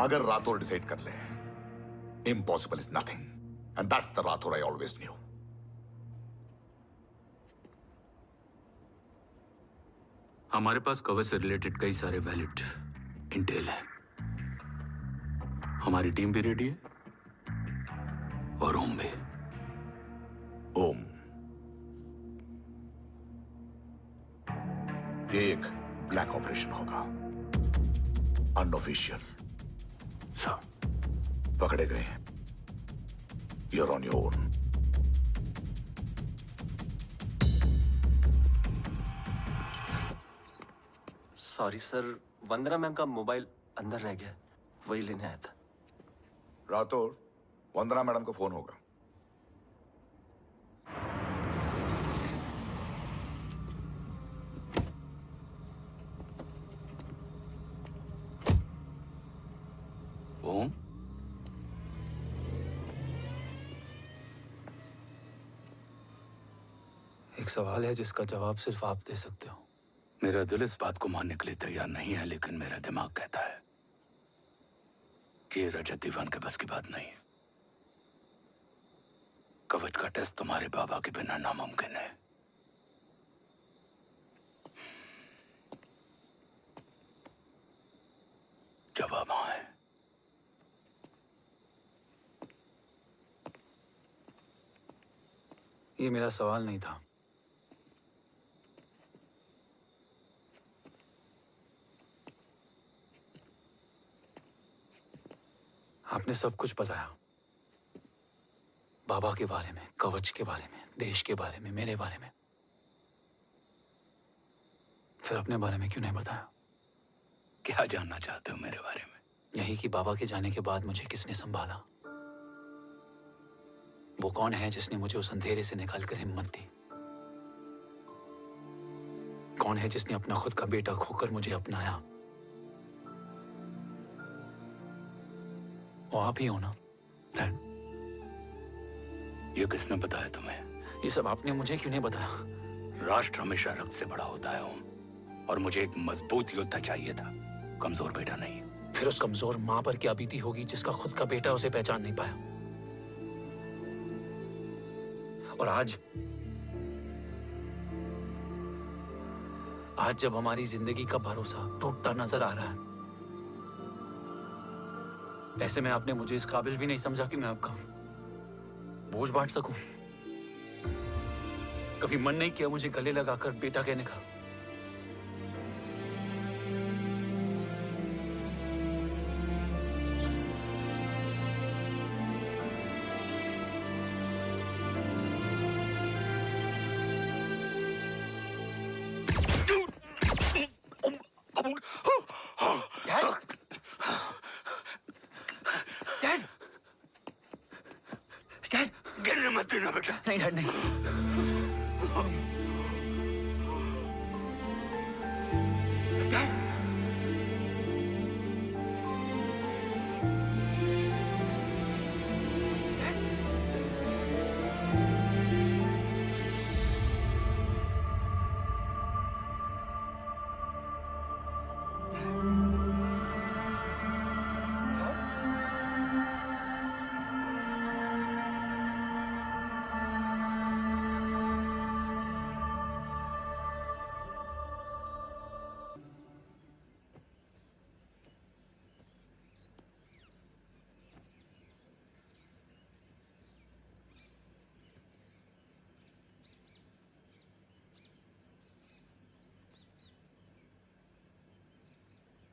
अगर राठौर डिसाइड कर ले, impossible is nothing, and that's the Rathore I always new. हमारे पास कवच से रिलेटेड कई सारे वैलिड इंटेल है। हमारी टीम भी रेडी है और ओम भी। ओम, ये एक ब्लैक ऑपरेशन होगा, अनऑफिशियल। सर, पकड़े गए हैं। You're on your own. Sorry sir, Vandana ma'am का मोबाइल अंदर रह गया, वही लेने आया था। राठौर, वंदना मैडम को फोन होगा। ओम, एक सवाल है जिसका जवाब सिर्फ आप दे सकते हो। मेरा दिल इस बात को मानने के लिए तैयार नहीं है, लेकिन मेरा दिमाग कहता है कि ये रजत दीवान के बस की बात नहीं है। कवच का टेस्ट तुम्हारे बाबा के बिना नामुमकिन है। जवाब हाँ है। ये मेरा सवाल नहीं था। आपने सब कुछ बताया, बाबा के बारे में, कवच के बारे में, देश के बारे में, मेरे बारे में। फिर अपने बारे में क्यों नहीं बताया? क्या जानना चाहते हो मेरे बारे में? यही कि बाबा के जाने के बाद मुझे किसने संभाला? वो कौन है जिसने मुझे उस अंधेरे से निकालकर हिम्मत दी? कौन है जिसने अपना खुद का बेटा खोकर मुझे अपनाया? वो आप ही हो ना, डैड? ये किसने बताया तुम्हें? ये सब आपने मुझे क्यों नहीं बताया? राष्ट्र हमेशा रक्त से बड़ा होता है ओम, और मुझे एक मजबूत योद्धा चाहिए था, कमजोर बेटा नहीं। फिर उस कमजोर माँ पर क्या बीती होगी जिसका खुद का बेटा उसे पहचान नहीं पाया? और आज जब हमारी जिंदगी का भरोसा टूटता नजर आ रहा है, ऐसे में आपने मुझे इस काबिल भी नहीं समझा कि मैं आपका बोझ बांट सकूं। कभी मन नहीं किया मुझे गले लगाकर बेटा कहने का? डैड डैड गिरने मत देना बेटा। नहीं डैड नहीं।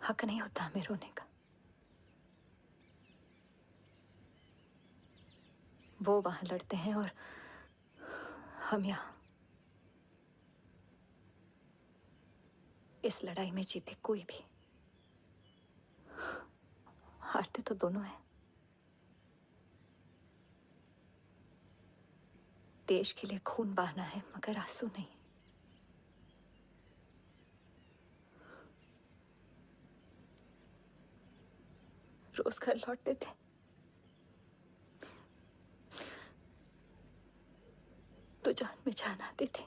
हक नहीं होता हमें रोने का। वो वहां लड़ते हैं और हम यहाँ। इस लड़ाई में जीते कोई भी, हारते तो दोनों हैं। देश के लिए खून बहाना है मगर आंसू नहीं। रोज घर लौटते थे, तो जान में जान आती थी।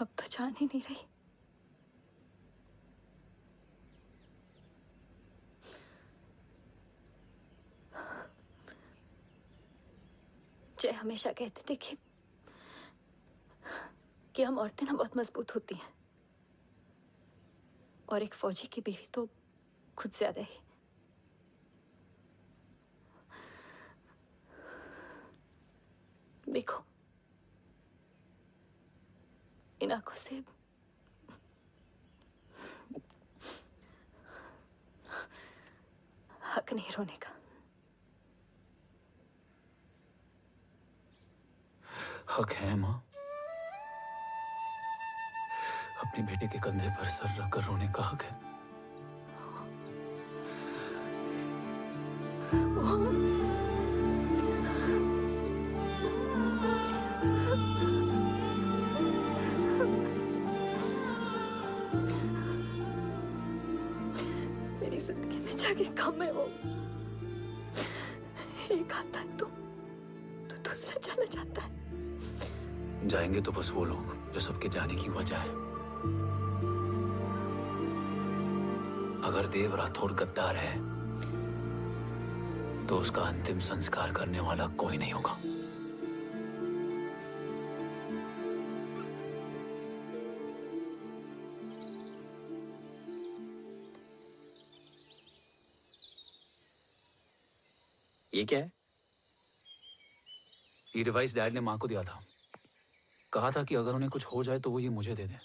अब तो जान ही नहीं रही। जय हमेशा कहते थे कि हम औरतें ना बहुत मजबूत होती हैं, और एक फौजी की बीवी तो खुद ज्यादा ही। देखो, इन आंखों से हक नहीं रोने का। हक है माँ, अपने बेटे के कंधे पर सर रखकर रोने का हक है। मेरी जिंदगी में जगह कम है वो। एक आता है तो दूसरा चला जाता है। जाएंगे तो बस वो लोग जो सबके जाने की वजह है। अगर देव राठौर गद्दार है तो उसका अंतिम संस्कार करने वाला कोई नहीं होगा। ये क्या है? ये डिवाइस डैड ने माँ को दिया था। कहा था कि अगर उन्हें कुछ हो जाए तो वो ये मुझे दे दें।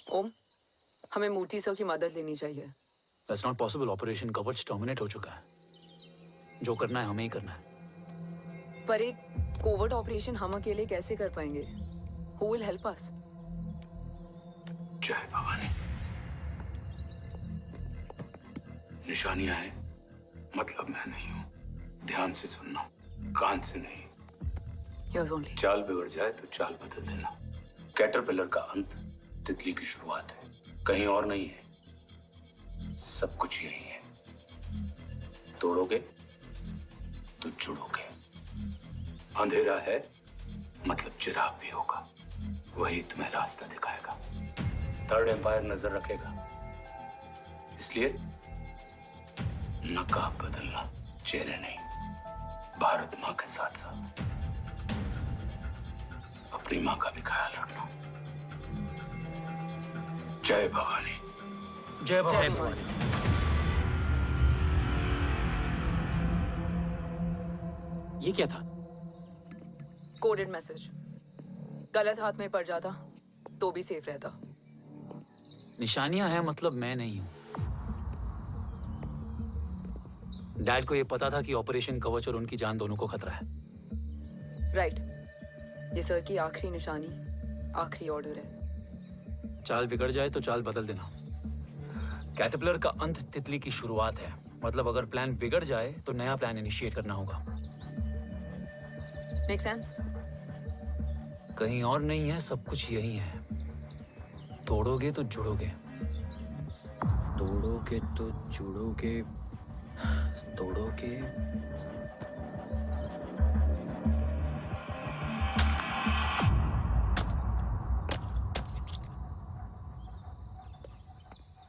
ओम, हमें मूर्ति सर की मदद लेनी चाहिए। That's not possible. ऑपरेशन कवच टर्मिनेट हो चुका है। जो करना है हमें ही करना है। पर एक कोवर्ट ऑपरेशन हम अकेले कैसे कर पाएंगे? Who will help us? जय भवानी। निशानियां हैं, मतलब मैं नहीं हूं। ध्यान से सुनना, कान से नहीं। Yours only. चाल बिगड़ जाए तो चाल बदल देना। कैटरपिलर का अंत तितली की शुरुआत है, कहीं और नहीं है। सब कुछ यही है। तोड़ोगे तो जुड़ोगे। अंधेरा है मतलब चिराग भी होगा, वही तुम्हें रास्ता दिखाएगा। थर्ड एम्पायर नजर रखेगा, इसलिए नकाब बदलना, चेहरे नहीं। भारत माँ के साथ साथ अपनी माँ का भी ख्याल रखना। जय भवानी। जय भवानी। ये क्या था? Coded message. गलत हाथ में पड़ जाता तो भी सेफ रहता। निशानियां हैं मतलब मैं नहीं हूं। डैड को ये पता था कि ऑपरेशन कवच और उनकी जान दोनों को खतरा है। राइट। ये सर की आखिरी निशानी, आखिरी ऑर्डर है। चाल बिगड़ जाए तो चाल बदल देना। कैटरपिलर का अंत तितली की शुरुआत है। मतलब अगर प्लान बिगड़ जाए तो नया प्लान इनिशिएट करना होगा। Make sense? कहीं और नहीं है, सब कुछ यही है। तोड़ोगे तो जुड़ोगे। तोड़ोगे तो जुड़ोगे, तोड़ोगे।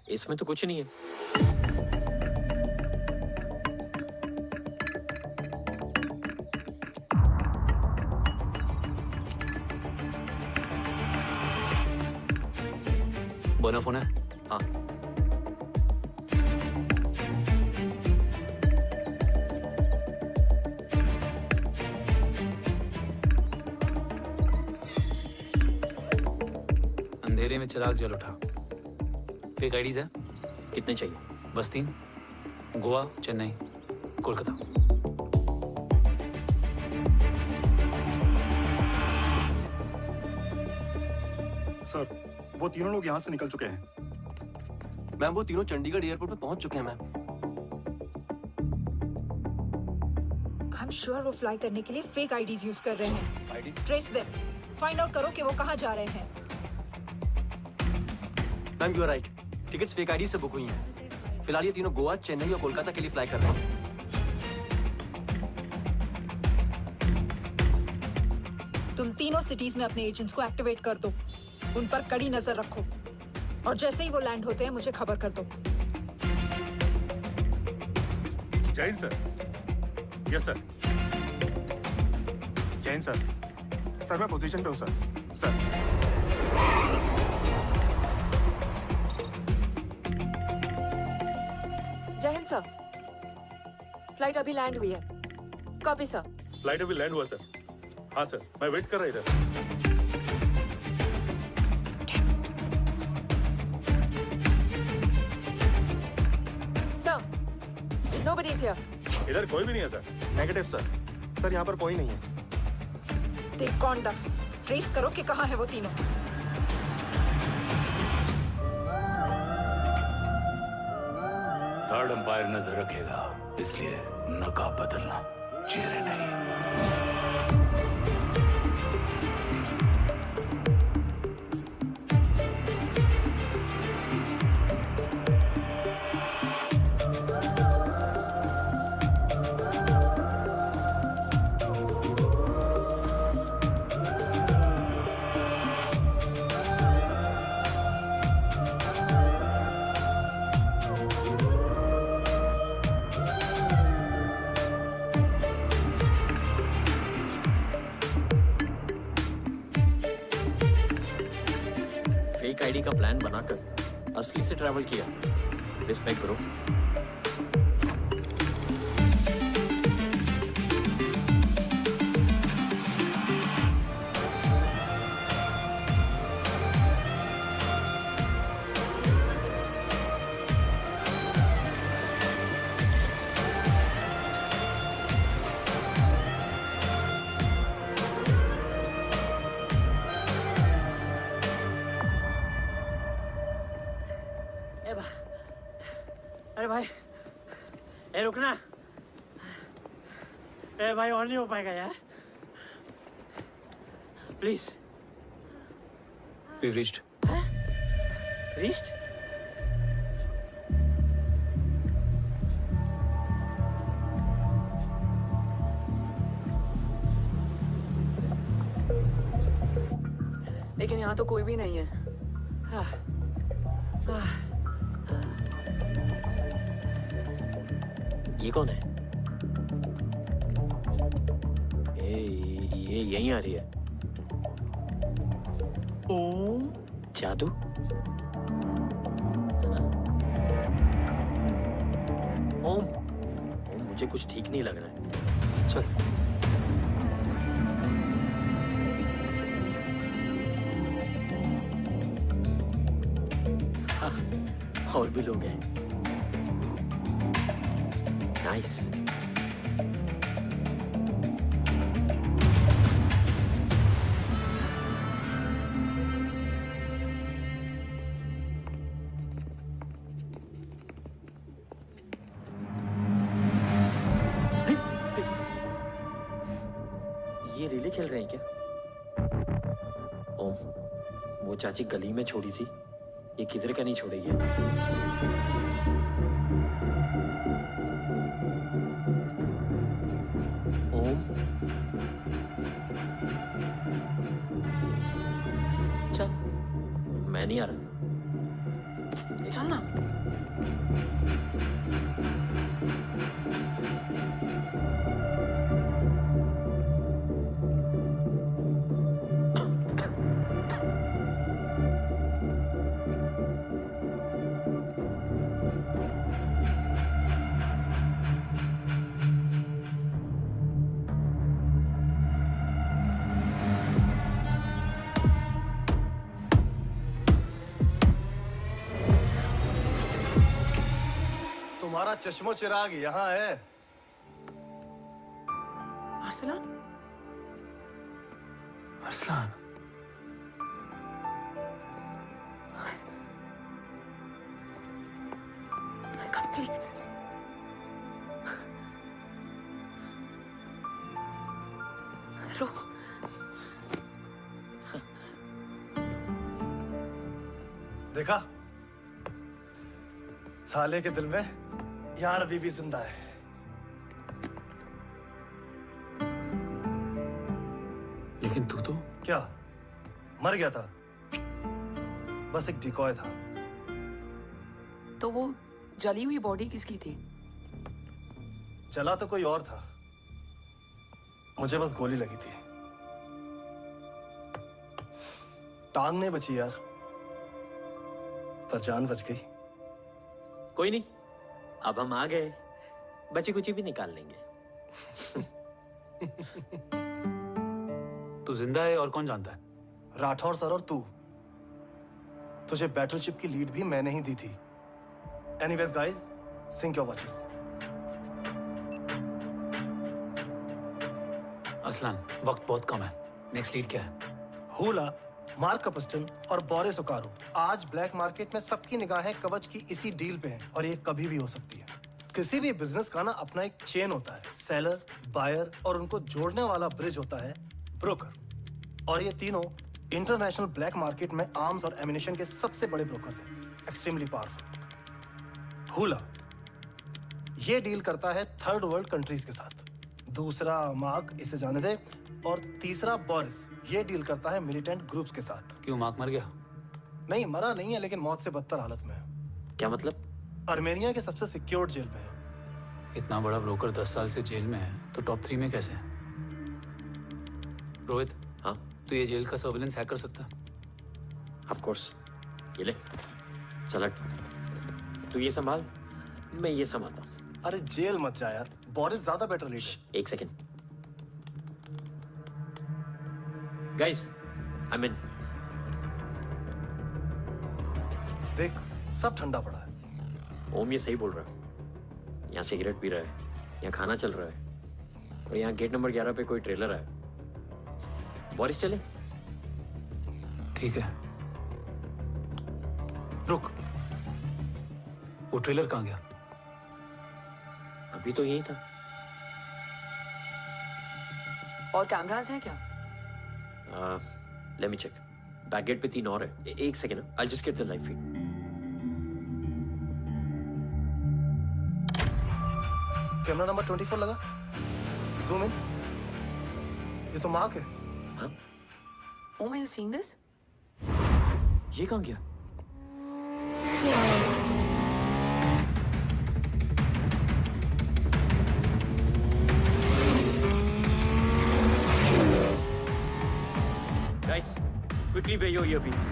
इसमें तो कुछ नहीं है। बोना फोन है? हाँ। अंधेरे में चिराग जल उठा। फेक आईडीज है? कितने चाहिए? बस 3। गोवा, चेन्नई, कोलकाता। सर, वो तीनों लोग यहाँ से निकल चुके हैं। मैम वो तीनों चंडीगढ़ एयरपोर्ट पे पहुंच चुके हैं मैम। आई एम श्योर वो फ्लाई करने के लिए फेक आईडीज यूज कर रहे हैं। ट्रेस देम, फाइंड आउट करो कि वो कहाँ जा रहे हैं। Ma'am you are right, tickets fake ID से बुक हुई हैं। फिलहाल ये तीनों गोवा, चेन्नई और कोलकाता के लिए फ्लाई कर रहे हैं। तुम तीनों सिटीज में अपने एजेंट्स को एक्टिवेट कर दो। उन पर कड़ी नजर रखो और जैसे ही वो लैंड होते हैं मुझे खबर कर दो। Jain sir. Yes sir. Jain sir. Sir मैं पोजीशन पे हूँ सर। सर। जय हिंद सर। फ्लाइट अभी लैंड हुई है। Copy sir. फ्लाइट अभी लैंड हुआ सर। हाँ सर, मैं वेट कर रहा इधर। Nobody is here. इधर कोई भी नहीं है सर। Negative sir. सर यहाँ पर कोई नहीं है। दे कौन दस ट्रेस करो कि कहाँ है वो तीनों। थर्ड अंपायर नजर रखेगा, इसलिए नकाब बदलना, चेहरे नहीं। फेक आईडी का प्लान बनाकर असली से ट्रैवल किया। Respect bro. अरे भाई, ए रुकना। ए भाई और नहीं हो पाएगा यार, प्लीज। We've reached. Reached? लेकिन यहाँ तो कोई भी नहीं है। ये कौन है? ये यहीं आ रही है। ओम जादू। ओम मुझे कुछ ठीक नहीं लग रहा है। चल। हाँ, और भी लोग हैं। नाइस। ये रिले खेल रहे हैं क्या? ओम, वो चाची गली में छोड़ी थी, ये किधर का नहीं छोड़ेगी। ओम, चल। मैं नहीं आ रहा। चल ना। तुम्हारा चश्मो चिराग यहाँ है। Arsalan? Arsalan, I can't believe this. रो। देखा, साले के दिल में यार अभी भी जिंदा है। लेकिन तू तो क्या मर गया था? बस एक डिकॉय था। तो वो जली हुई बॉडी किसकी थी? जला तो कोई और था, मुझे बस गोली लगी थी। टांग नहीं बची यार, पर जान बच गई। कोई नहीं, अब हम आ गए, बची कुची भी निकाल लेंगे। तू जिंदा है और कौन जानता है? राठौर सर और तू। तुझे बैटलशिप की लीड भी मैंने ही दी थी। Anyways guys, sync your watches. Aslan, वक्त बहुत कम है। नेक्स्ट लीड क्या है? हुला, मार्क कपस्टन और बोरिस ओकारो आज ब्लैक मार्केट में सबकी निगाहें कवच की इसी डील पे हैं और ये कभी भी हो सकती है। किसी भी बिजनेस का ना अपना एक चेन होता है, सेलर, बायर और उनको जोड़ने वाला ब्रिज होता है ब्रोकर। और ये तीनों इंटरनेशनल ब्लैक मार्केट में आर्म्स और एमिनेशन के सबसे बड़े ब्रोकर्स हैं, एक्सट्रीमली पावरफुल। हुला ये डील करता है थर्ड वर्ल्ड कंट्रीज के साथ, दूसरा मार्क, इसे जाने दे, और तीसरा बोरिस ये डील करता है मिलिटेंट ग्रुप्स के साथ। क्यों, मार्क मर गया? नहीं, मरा नहीं है, लेकिन मौत से बदतर हालत में है। क्या मतलब? आर्मेनिया के सबसे सिक्योर्ड जेल में है। इतना बड़ा ब्रोकर 10 साल से जेल में है, तो टॉप 3 में कैसे है? रोहित, हाँ, तो ये जेल का सर्विलेंस हैक कर सकता है? Of course. ये ले, चल तू ये संभाल, मैं ये संभालता हूँ। अरे जेल मत जा यार, बोरिस ज्यादा बेटर लीडर। एक सेकेंड गाइस, आई मीन देख, सब ठंडा पड़ा है। ओम ये सही बोल रहा है। यहाँ सिगरेट पी रहा है, यहाँ खाना चल रहा है, और यहाँ गेट नंबर 11 पे कोई ट्रेलर है। बोरिस चले? ठीक है, रुक, वो ट्रेलर कहाँ गया? अभी तो यही था। और कैमरास हैं क्या? Let me check. Back gate पे 3 और है। एक second, I just get the live feed. Camera number 24 लगा, जूम इन। ये तो मार्क है। हाँ? Om, are you seeing this? ये कहाँ गया? Guys, quickly wear your earpiece.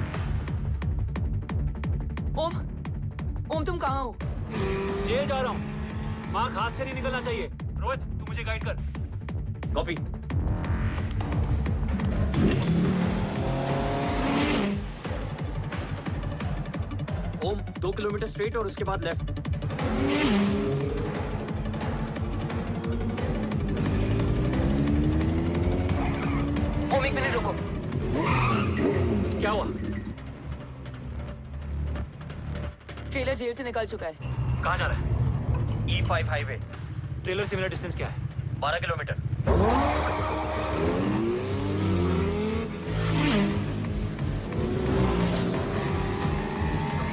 ओम, तुम कहाँ हो? जेल जा रहा हूँ। मार्क हाथ से नहीं निकलना चाहिए। रोहित, तू मुझे गाइड कर। कॉपी। ओम, 2 किलोमीटर स्ट्रेट और उसके बाद लेफ्ट। एक मिनट रुको। क्या हुआ? ट्रेलर जेल से निकल चुका है। कहाँ जा रहा है? E5 highway. ट्रेलर से मेरा डिस्टेंस क्या है? 12 किलोमीटर।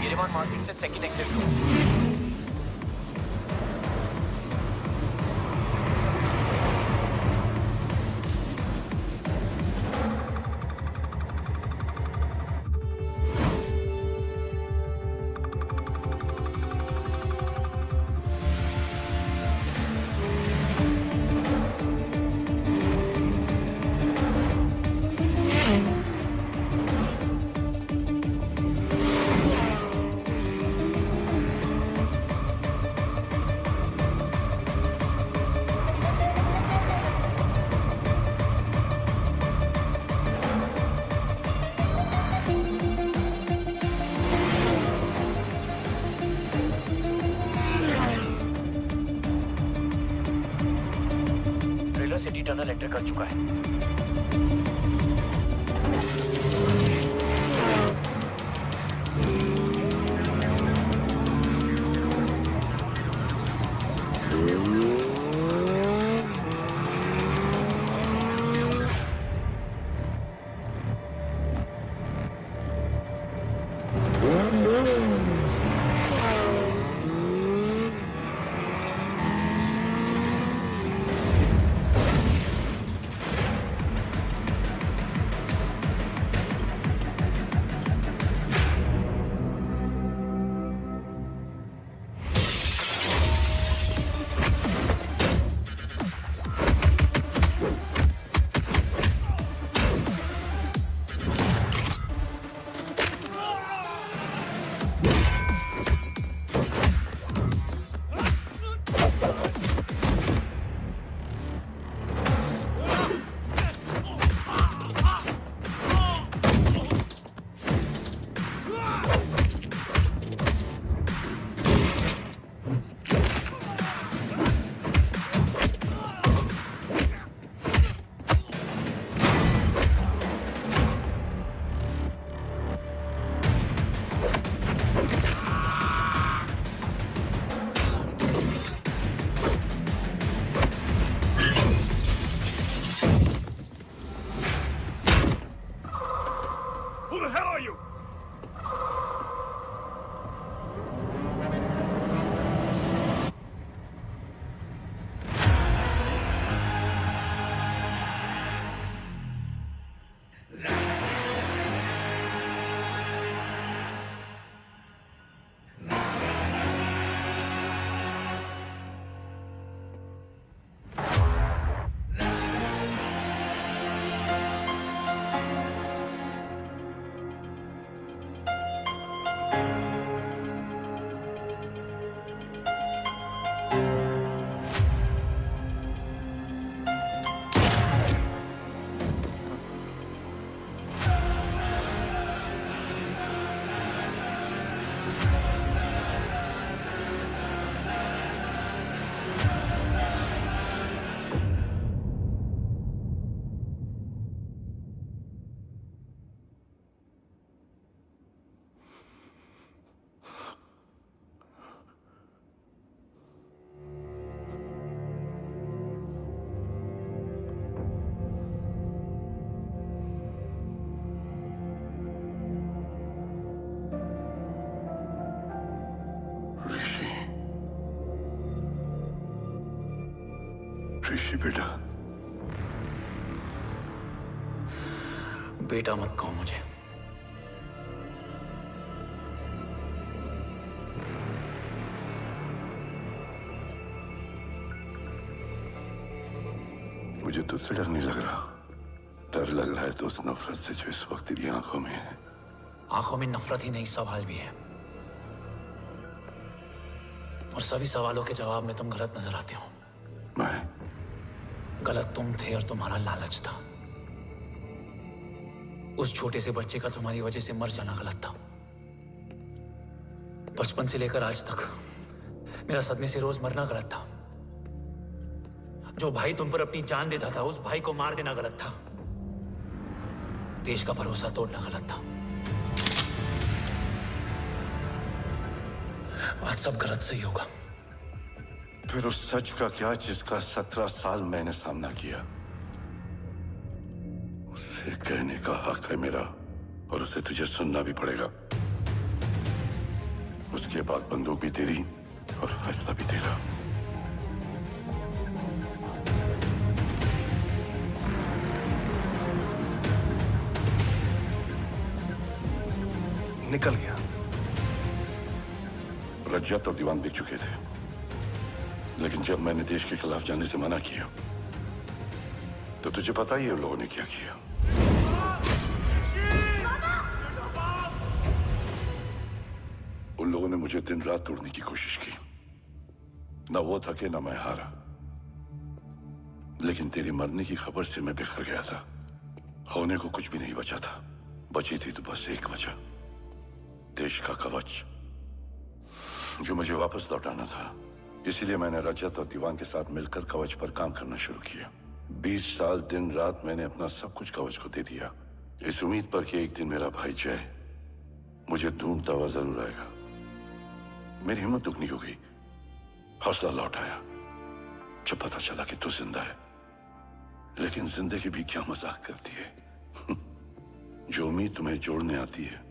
येरेवान मार्केट से सेकंड एक्सिट लो। सिटी टनल एंटर कर चुका है। ऋषि बेटा। बेटा मत कहो मुझे। मुझे तुझसे डर नहीं लग रहा, डर लग रहा है तो उस नफरत से जो इस वक्त तेरी आंखों में है। आंखों में नफरत ही नहीं, सवाल भी है, और सभी सवालों के जवाब में तुम गलत नजर आते हो। मैं गलत तुम थे और तुम्हारा लालच था। उस छोटे से बच्चे का तुम्हारी वजह से मर जाना गलत था। बचपन से लेकर आज तक मेरा सदमे से रोज मरना गलत था। जो भाई तुम पर अपनी जान देता था उस भाई को मार देना गलत था। देश का भरोसा तोड़ना गलत था। आज सब गलत सही होगा। फिर उस सच का क्या जिसका 17 साल मैंने सामना किया? उसे कहने का हक है मेरा, और उसे तुझे सुनना भी पड़ेगा। उसके बाद बंदूक भी तेरी और फैसला भी तेरा। निकल गया। रज्जत और दीवान बिक चुके थे, लेकिन जब मैंने देश के खिलाफ जाने से मना किया तो तुझे पता ही है उन लोगों ने क्या किया। उन लोगों ने मुझे दिन रात तोड़ने की कोशिश की। ना वो थके ना मैं हारा, लेकिन तेरी मरने की खबर से मैं बिखर गया था। होने को कुछ भी नहीं बचा था। बची थी तो बस एक वजह, देश का कवच, जो मुझे वापस लौटाना था। इसीलिए मैंने रजत और दीवान के साथ मिलकर कवच पर काम करना शुरू किया। 20 साल दिन रात मैंने अपना सब कुछ कवच को दे दिया, इस उम्मीद पर कि एक दिन मेरा भाई जय मुझे ढूंढता हुआ जरूर आएगा। मेरी हिम्मत दुगनी हो गई, हौसला लौट आया जब पता चला कि तू जिंदा है। लेकिन जिंदगी भी क्या मजाक करती है। जो उम्मीद तुम्हें जोड़ने आती है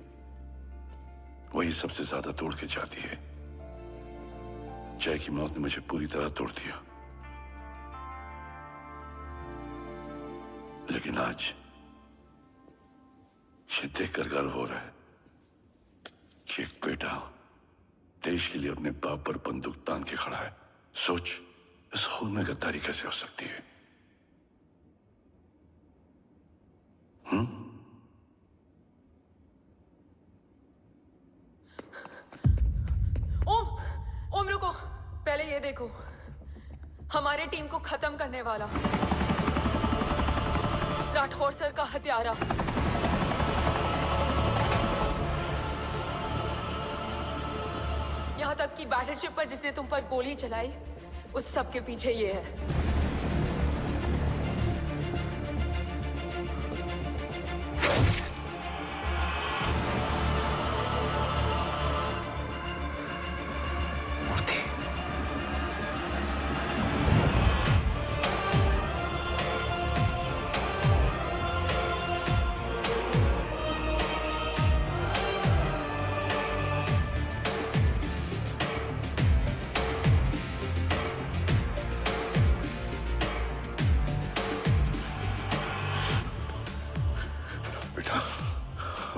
वही सबसे ज्यादा तोड़ के जाती है। जय की मौत ने मुझे पूरी तरह तोड़ दिया, लेकिन आज ये देखकर गर्व हो रहा है कि एक बेटा देश के लिए अपने बाप पर बंदूक तान के खड़ा है। सोच, इस खून में गद्दारी कैसे हो सकती है? ओम रुको, पहले ये देखो, हमारे टीम को खत्म करने वाला राठौर सर का हत्यारा। यहां तक कि बैटलशिप पर जिसने तुम पर गोली चलाई, उस सब के पीछे ये है।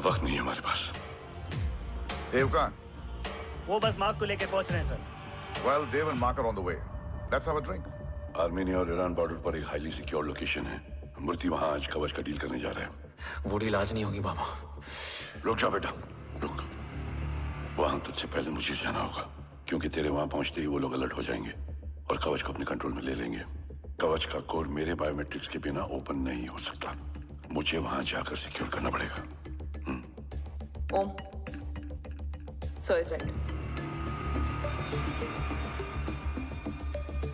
वक्त नहीं है हमारे पास। देव कहाँ? वो बस मार्क को लेके पहुंच रहे हैं sir. Well, Dev and Mark are on the way. Let's have a drink. Armenia और ईरान बॉर्डर पर एक हाईली सिक्योर लोकेशन है। मूर्ति वहां आज कवच का डील करने जा रहे हैं। वो डील आज नहीं होगी बाबा। रुक जा बेटा, रुक। वहां तुझसे पहले मुझे जाना होगा, क्योंकि तेरे वहां पहुंचते ही वो लोग अलर्ट हो जाएंगे और कवच को अपने कंट्रोल में ले लेंगे। कवच का कोर मेरे बायोमेट्रिक्स के बिना ओपन नहीं हो सकता। मुझे वहां जाकर सिक्योर करना पड़ेगा। ओम, सो इज राइट।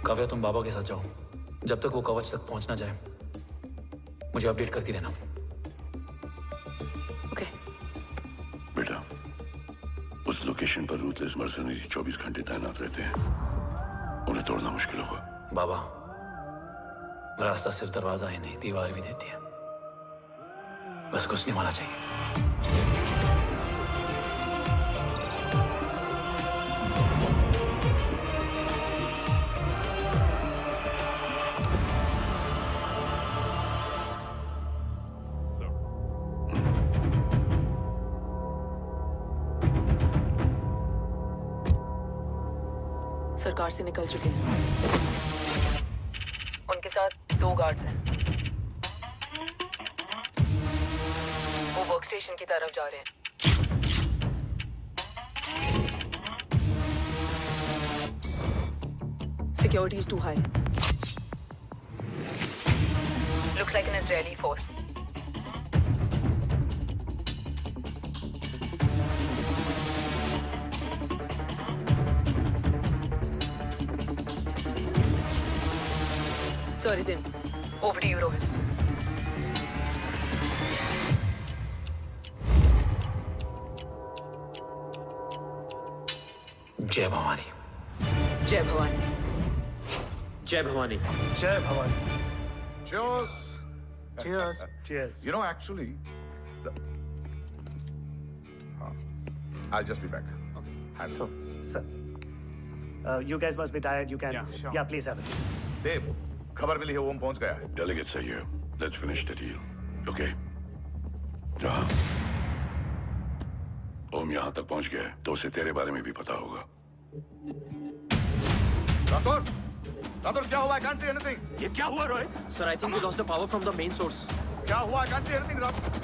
काव्या, तुम बाबा के साथ जाओ। जब तक वो कवच तक पहुंच ना जाए मुझे अपडेट करती रहना। ओके। बेटा, उस लोकेशन पर रूथलेस मर्सनरी 24 घंटे तैनात रहते हैं। उन्हें तोड़ना मुश्किल होगा। बाबा, रास्ता सिर्फ दरवाजा ही नहीं, दीवार भी देती है। बस घुसने वाला चाहिए। सरकार से निकल चुके हैं। उनके साथ 2 गार्ड्स हैं। वो वर्क स्टेशन की तरफ जा रहे हैं। Security is too high. Looks like an Israeli force. Sir is in. Over to you, Rohit. जय भवानी। जय भवानी। जय भवानी। जय Bhavani. Cheers. Cheers. Cheers. You know, actually, I'll just be back. Hands up. Sir, you guys must be tired. You can. Yeah, please have a seat. Dave, खबर मिली है ओम पहुंच गया है। Delegates are here. Let's finish the deal. Okay? जहाँ ओम यहाँ तक पहुंच गया है, तो उसे तेरे बारे में भी पता होगा। राठौर क्या हुआ? I can't see anything. ये क्या हुआ Rohit? Sir, I think we lost the power from the main source. क्या हुआ? I can't see anything, Rathore.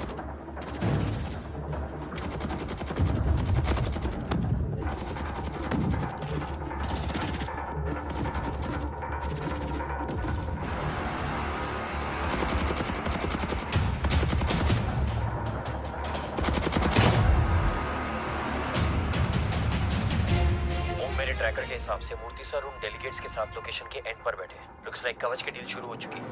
Tracker के हिसाब से मूर्ति सर उन डेलीगेट्स के साथ लोकेशन के एंड पर बैठे। लुक्स लाइक कवच की डील शुरू हो चुकी है।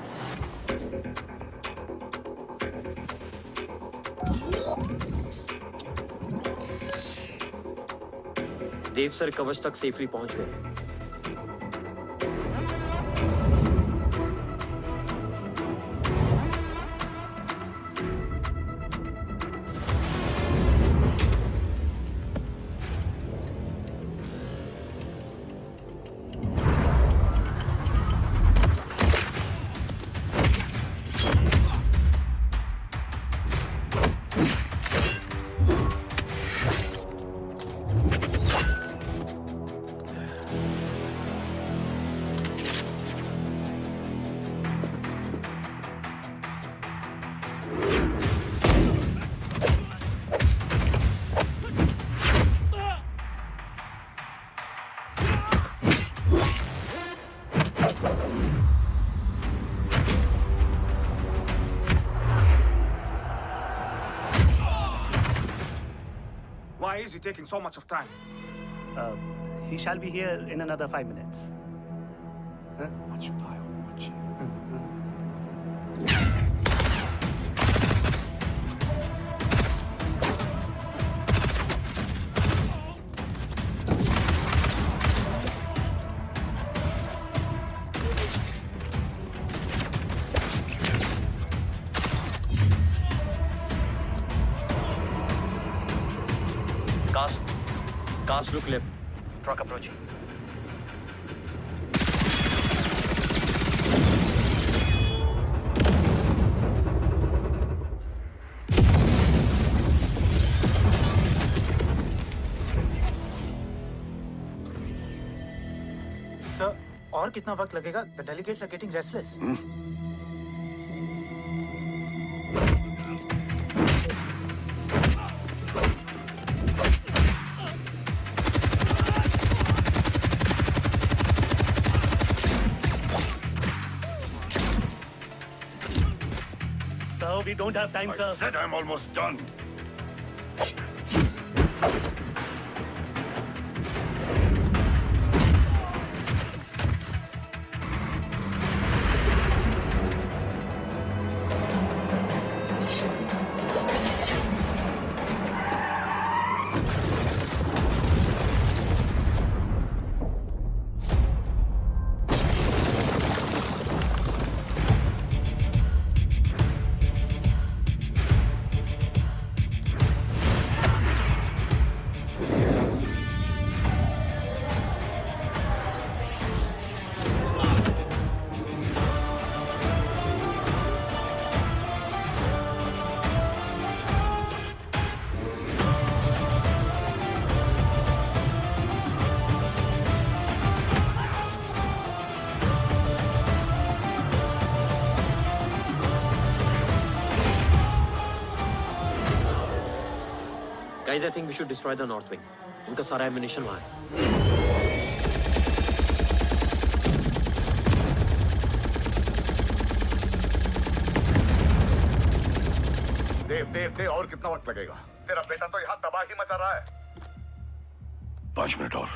देव सर कवच तक सेफली पहुंच गए। Why is he taking so much of time? He shall be here in another 5 minutes. Huh? What should I watch? Cars look left. Truck approaching. Sir, और कितना वक्त लगेगा? The delegates are getting restless. Sir, we don't have time, I sir. said I'm almost done. Guys, I think we should destroy the north wing. उनका सारा ammunition वहाँ है। देव और कितना वक्त लगेगा? तेरा बेटा तो यहाँ तबाही मचा रहा है। 5 मिनट और।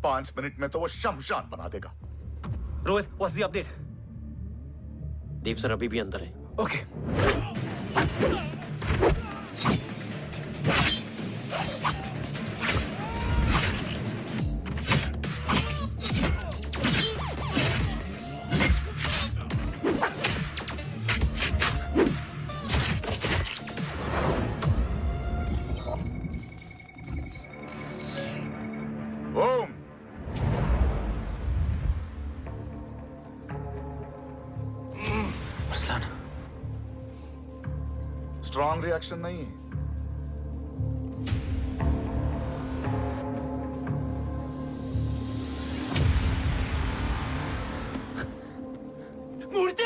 5 मिनट में तो वो शमशान बना देगा। Rohit, what's the update? Dev sir अभी भी अंदर है। Okay. Om, Arsalan, strong reaction नहीं है। मूर्ति!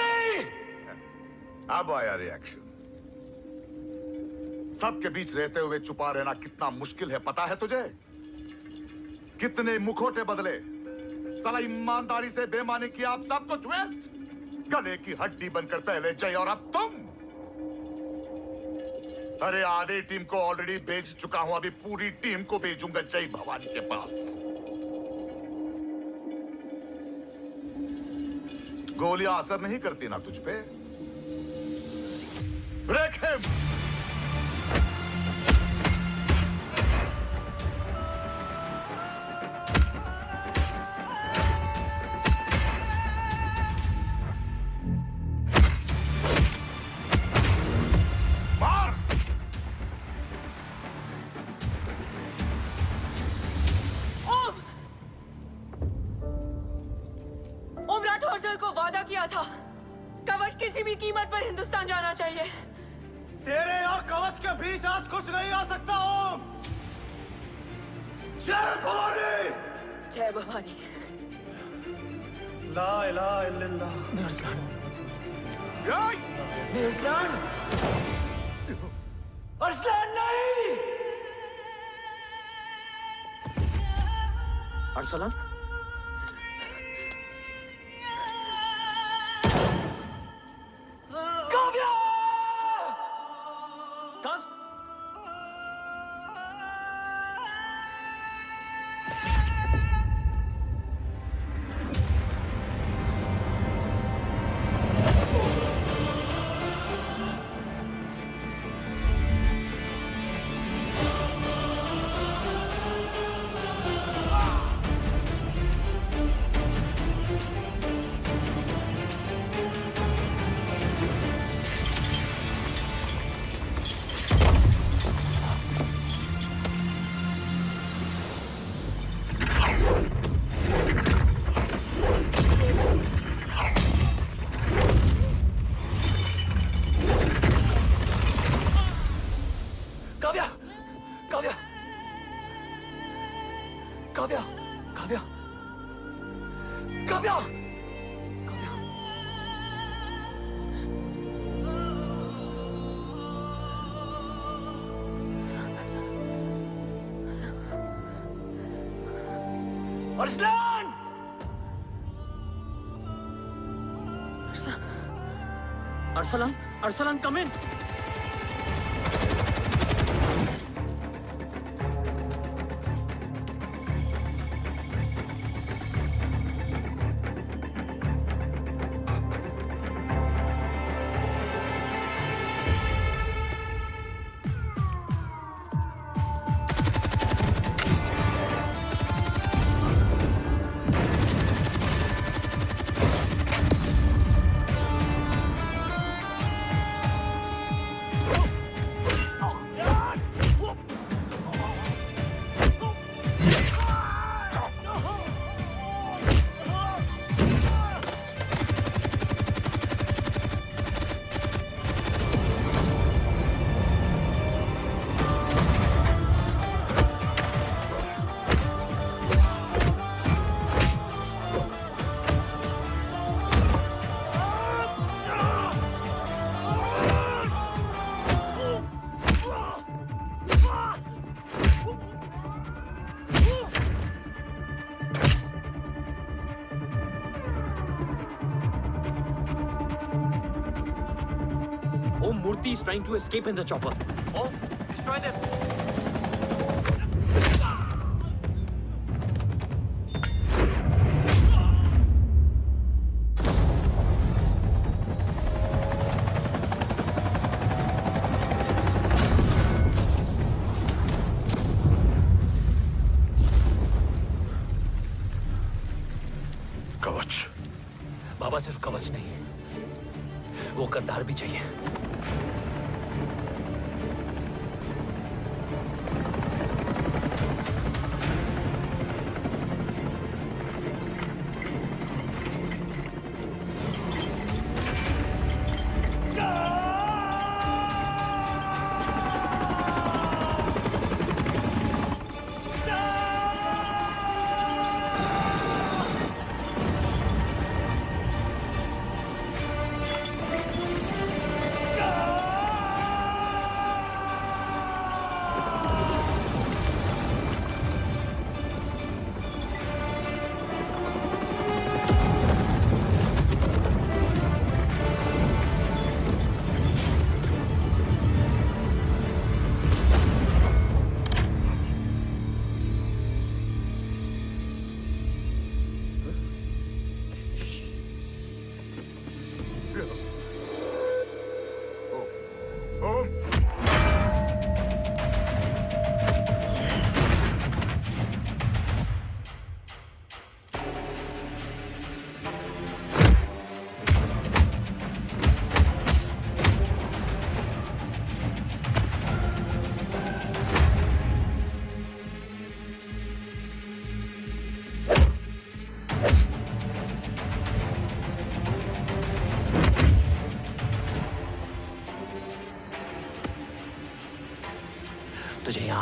अब आया रिएक्शन। सबके बीच रहते हुए छुपा रहना कितना मुश्किल है पता है तुझे? कितने मुखौटे बदले, साला ईमानदारी से बेमानी किया, आप सब कुछ वेस्ट। गले की हड्डी बनकर पहले जय और अब तुम। अरे आधे टीम को ऑलरेडी भेज चुका हूं, अभी पूरी टीम को भेजूंगा जय भवानी के पास। गोलियां असर नहीं करती ना तुझ पे? Break him! किसी भी कीमत पर हिंदुस्तान जाना चाहिए। तेरे और कवच के बीच आज कुछ नहीं आ सकता। ओम, जय भवानी! जय भवानी। ला इलाहा इल्लल्लाह। अरसलान, अरसलान, अरसलान नहीं! अरसलान, अरसलान! अरसलान, अरसलान, कम इन। Murthy is trying to escape in the chopper. Oh, destroy them! कवच। बाबा सिर्फ कवच नहीं, वो गद्दार भी चाहिए।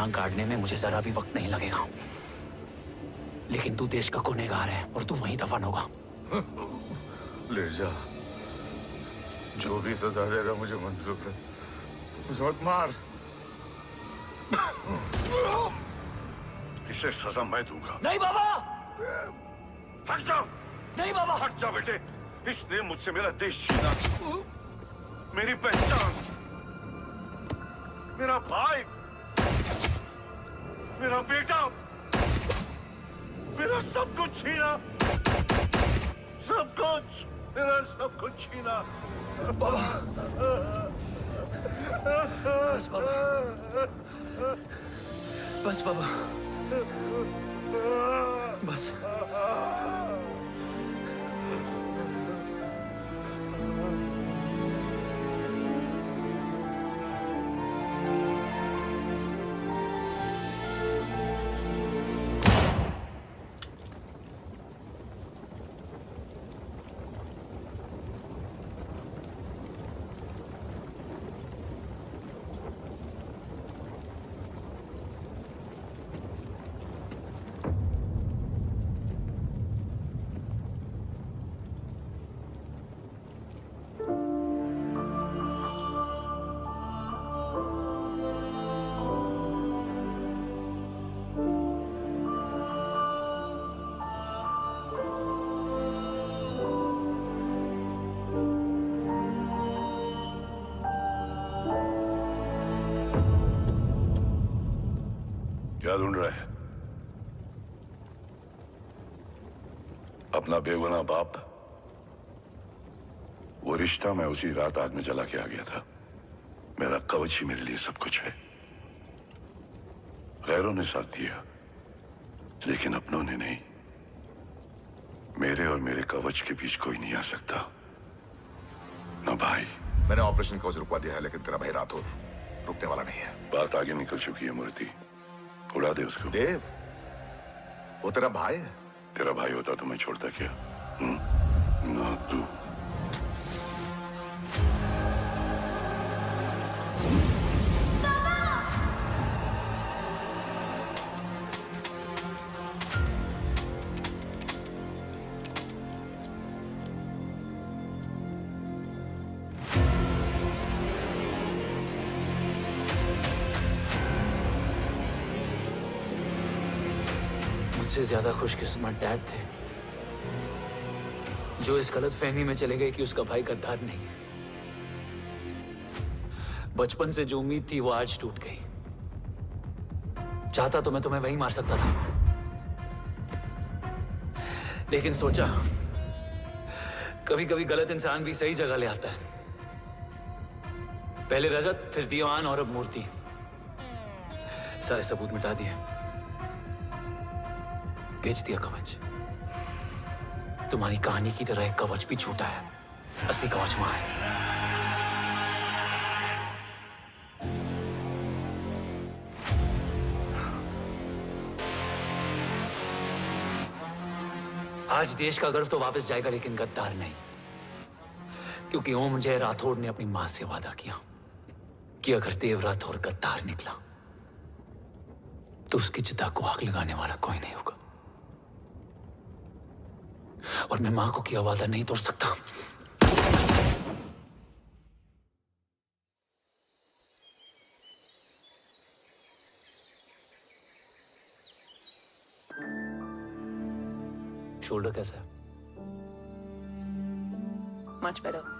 टांग काटने में मुझे जरा भी वक्त नहीं लगेगा। लेकिन तू देश का गुनहगार है और तू वहीं दफन होगा। ले जा, जो भी सजा देगा मुझे मंजूर है। मुझे मत मार। इसे सजा मैं दूंगा। नहीं बाबा, हट जाओ। नहीं बाबा, हट जाओ बेटे। इसने मुझसे मेरा देश छीना, मेरी पहचान, मेरा भाई, मेरा बेटा, मेरा सब कुछ छीना, सब कुछ, मेरा सब कुछ छीना। बाबा, बस बाबा, बस बाबा, बस। क्या ढूंढ रहा है? अपना बेगुनाह बाप। वो रिश्ता मैं उसी रात आग में जला के आ गया था। मेरा कवच ही मेरे लिए सब कुछ है। गैरों ने साथ दिया, लेकिन अपनों ने नहीं। मेरे और मेरे कवच के बीच कोई नहीं आ सकता। ना भाई। मैंने ऑपरेशन कवच रुकवा दिया है, लेकिन तेरा भाई राठौर रुकने वाला नहीं है। बात आगे निकल चुकी है मूर्ति। उड़ा दे उसको। देव, वो तेरा भाई है। तेरा भाई होता तो मैं छोड़ता क्या? ना तू। मुझसे ज्यादा खुशकिस्मत डैड थे, जो इस गलत फहमी में चले गए कि उसका भाई गद्दार नहीं है। बचपन से जो उम्मीद थी वो आज टूट गई। चाहता तो मैं तुम्हें वहीं मार सकता था, लेकिन सोचा कभी कभी गलत इंसान भी सही जगह ले आता है। पहले रजत, फिर दीवान और अब मूर्ति। सारे सबूत मिटा दिए, बेच दिया कवच। तुम्हारी कहानी की तरह एक कवच भी झूठा है। असली कवच वहां है। आज देश का गर्व तो वापस जाएगा, लेकिन गद्दार नहीं। क्योंकि ओम जय राठौड़ ने अपनी मां से वादा किया कि अगर देव राठौड़ गद्दार निकला तो उसकी चिता को आग लगाने वाला कोई नहीं होगा। और मैं मां को किया वादा नहीं तोड़ सकता। शोल्डर कैसा है? Much better.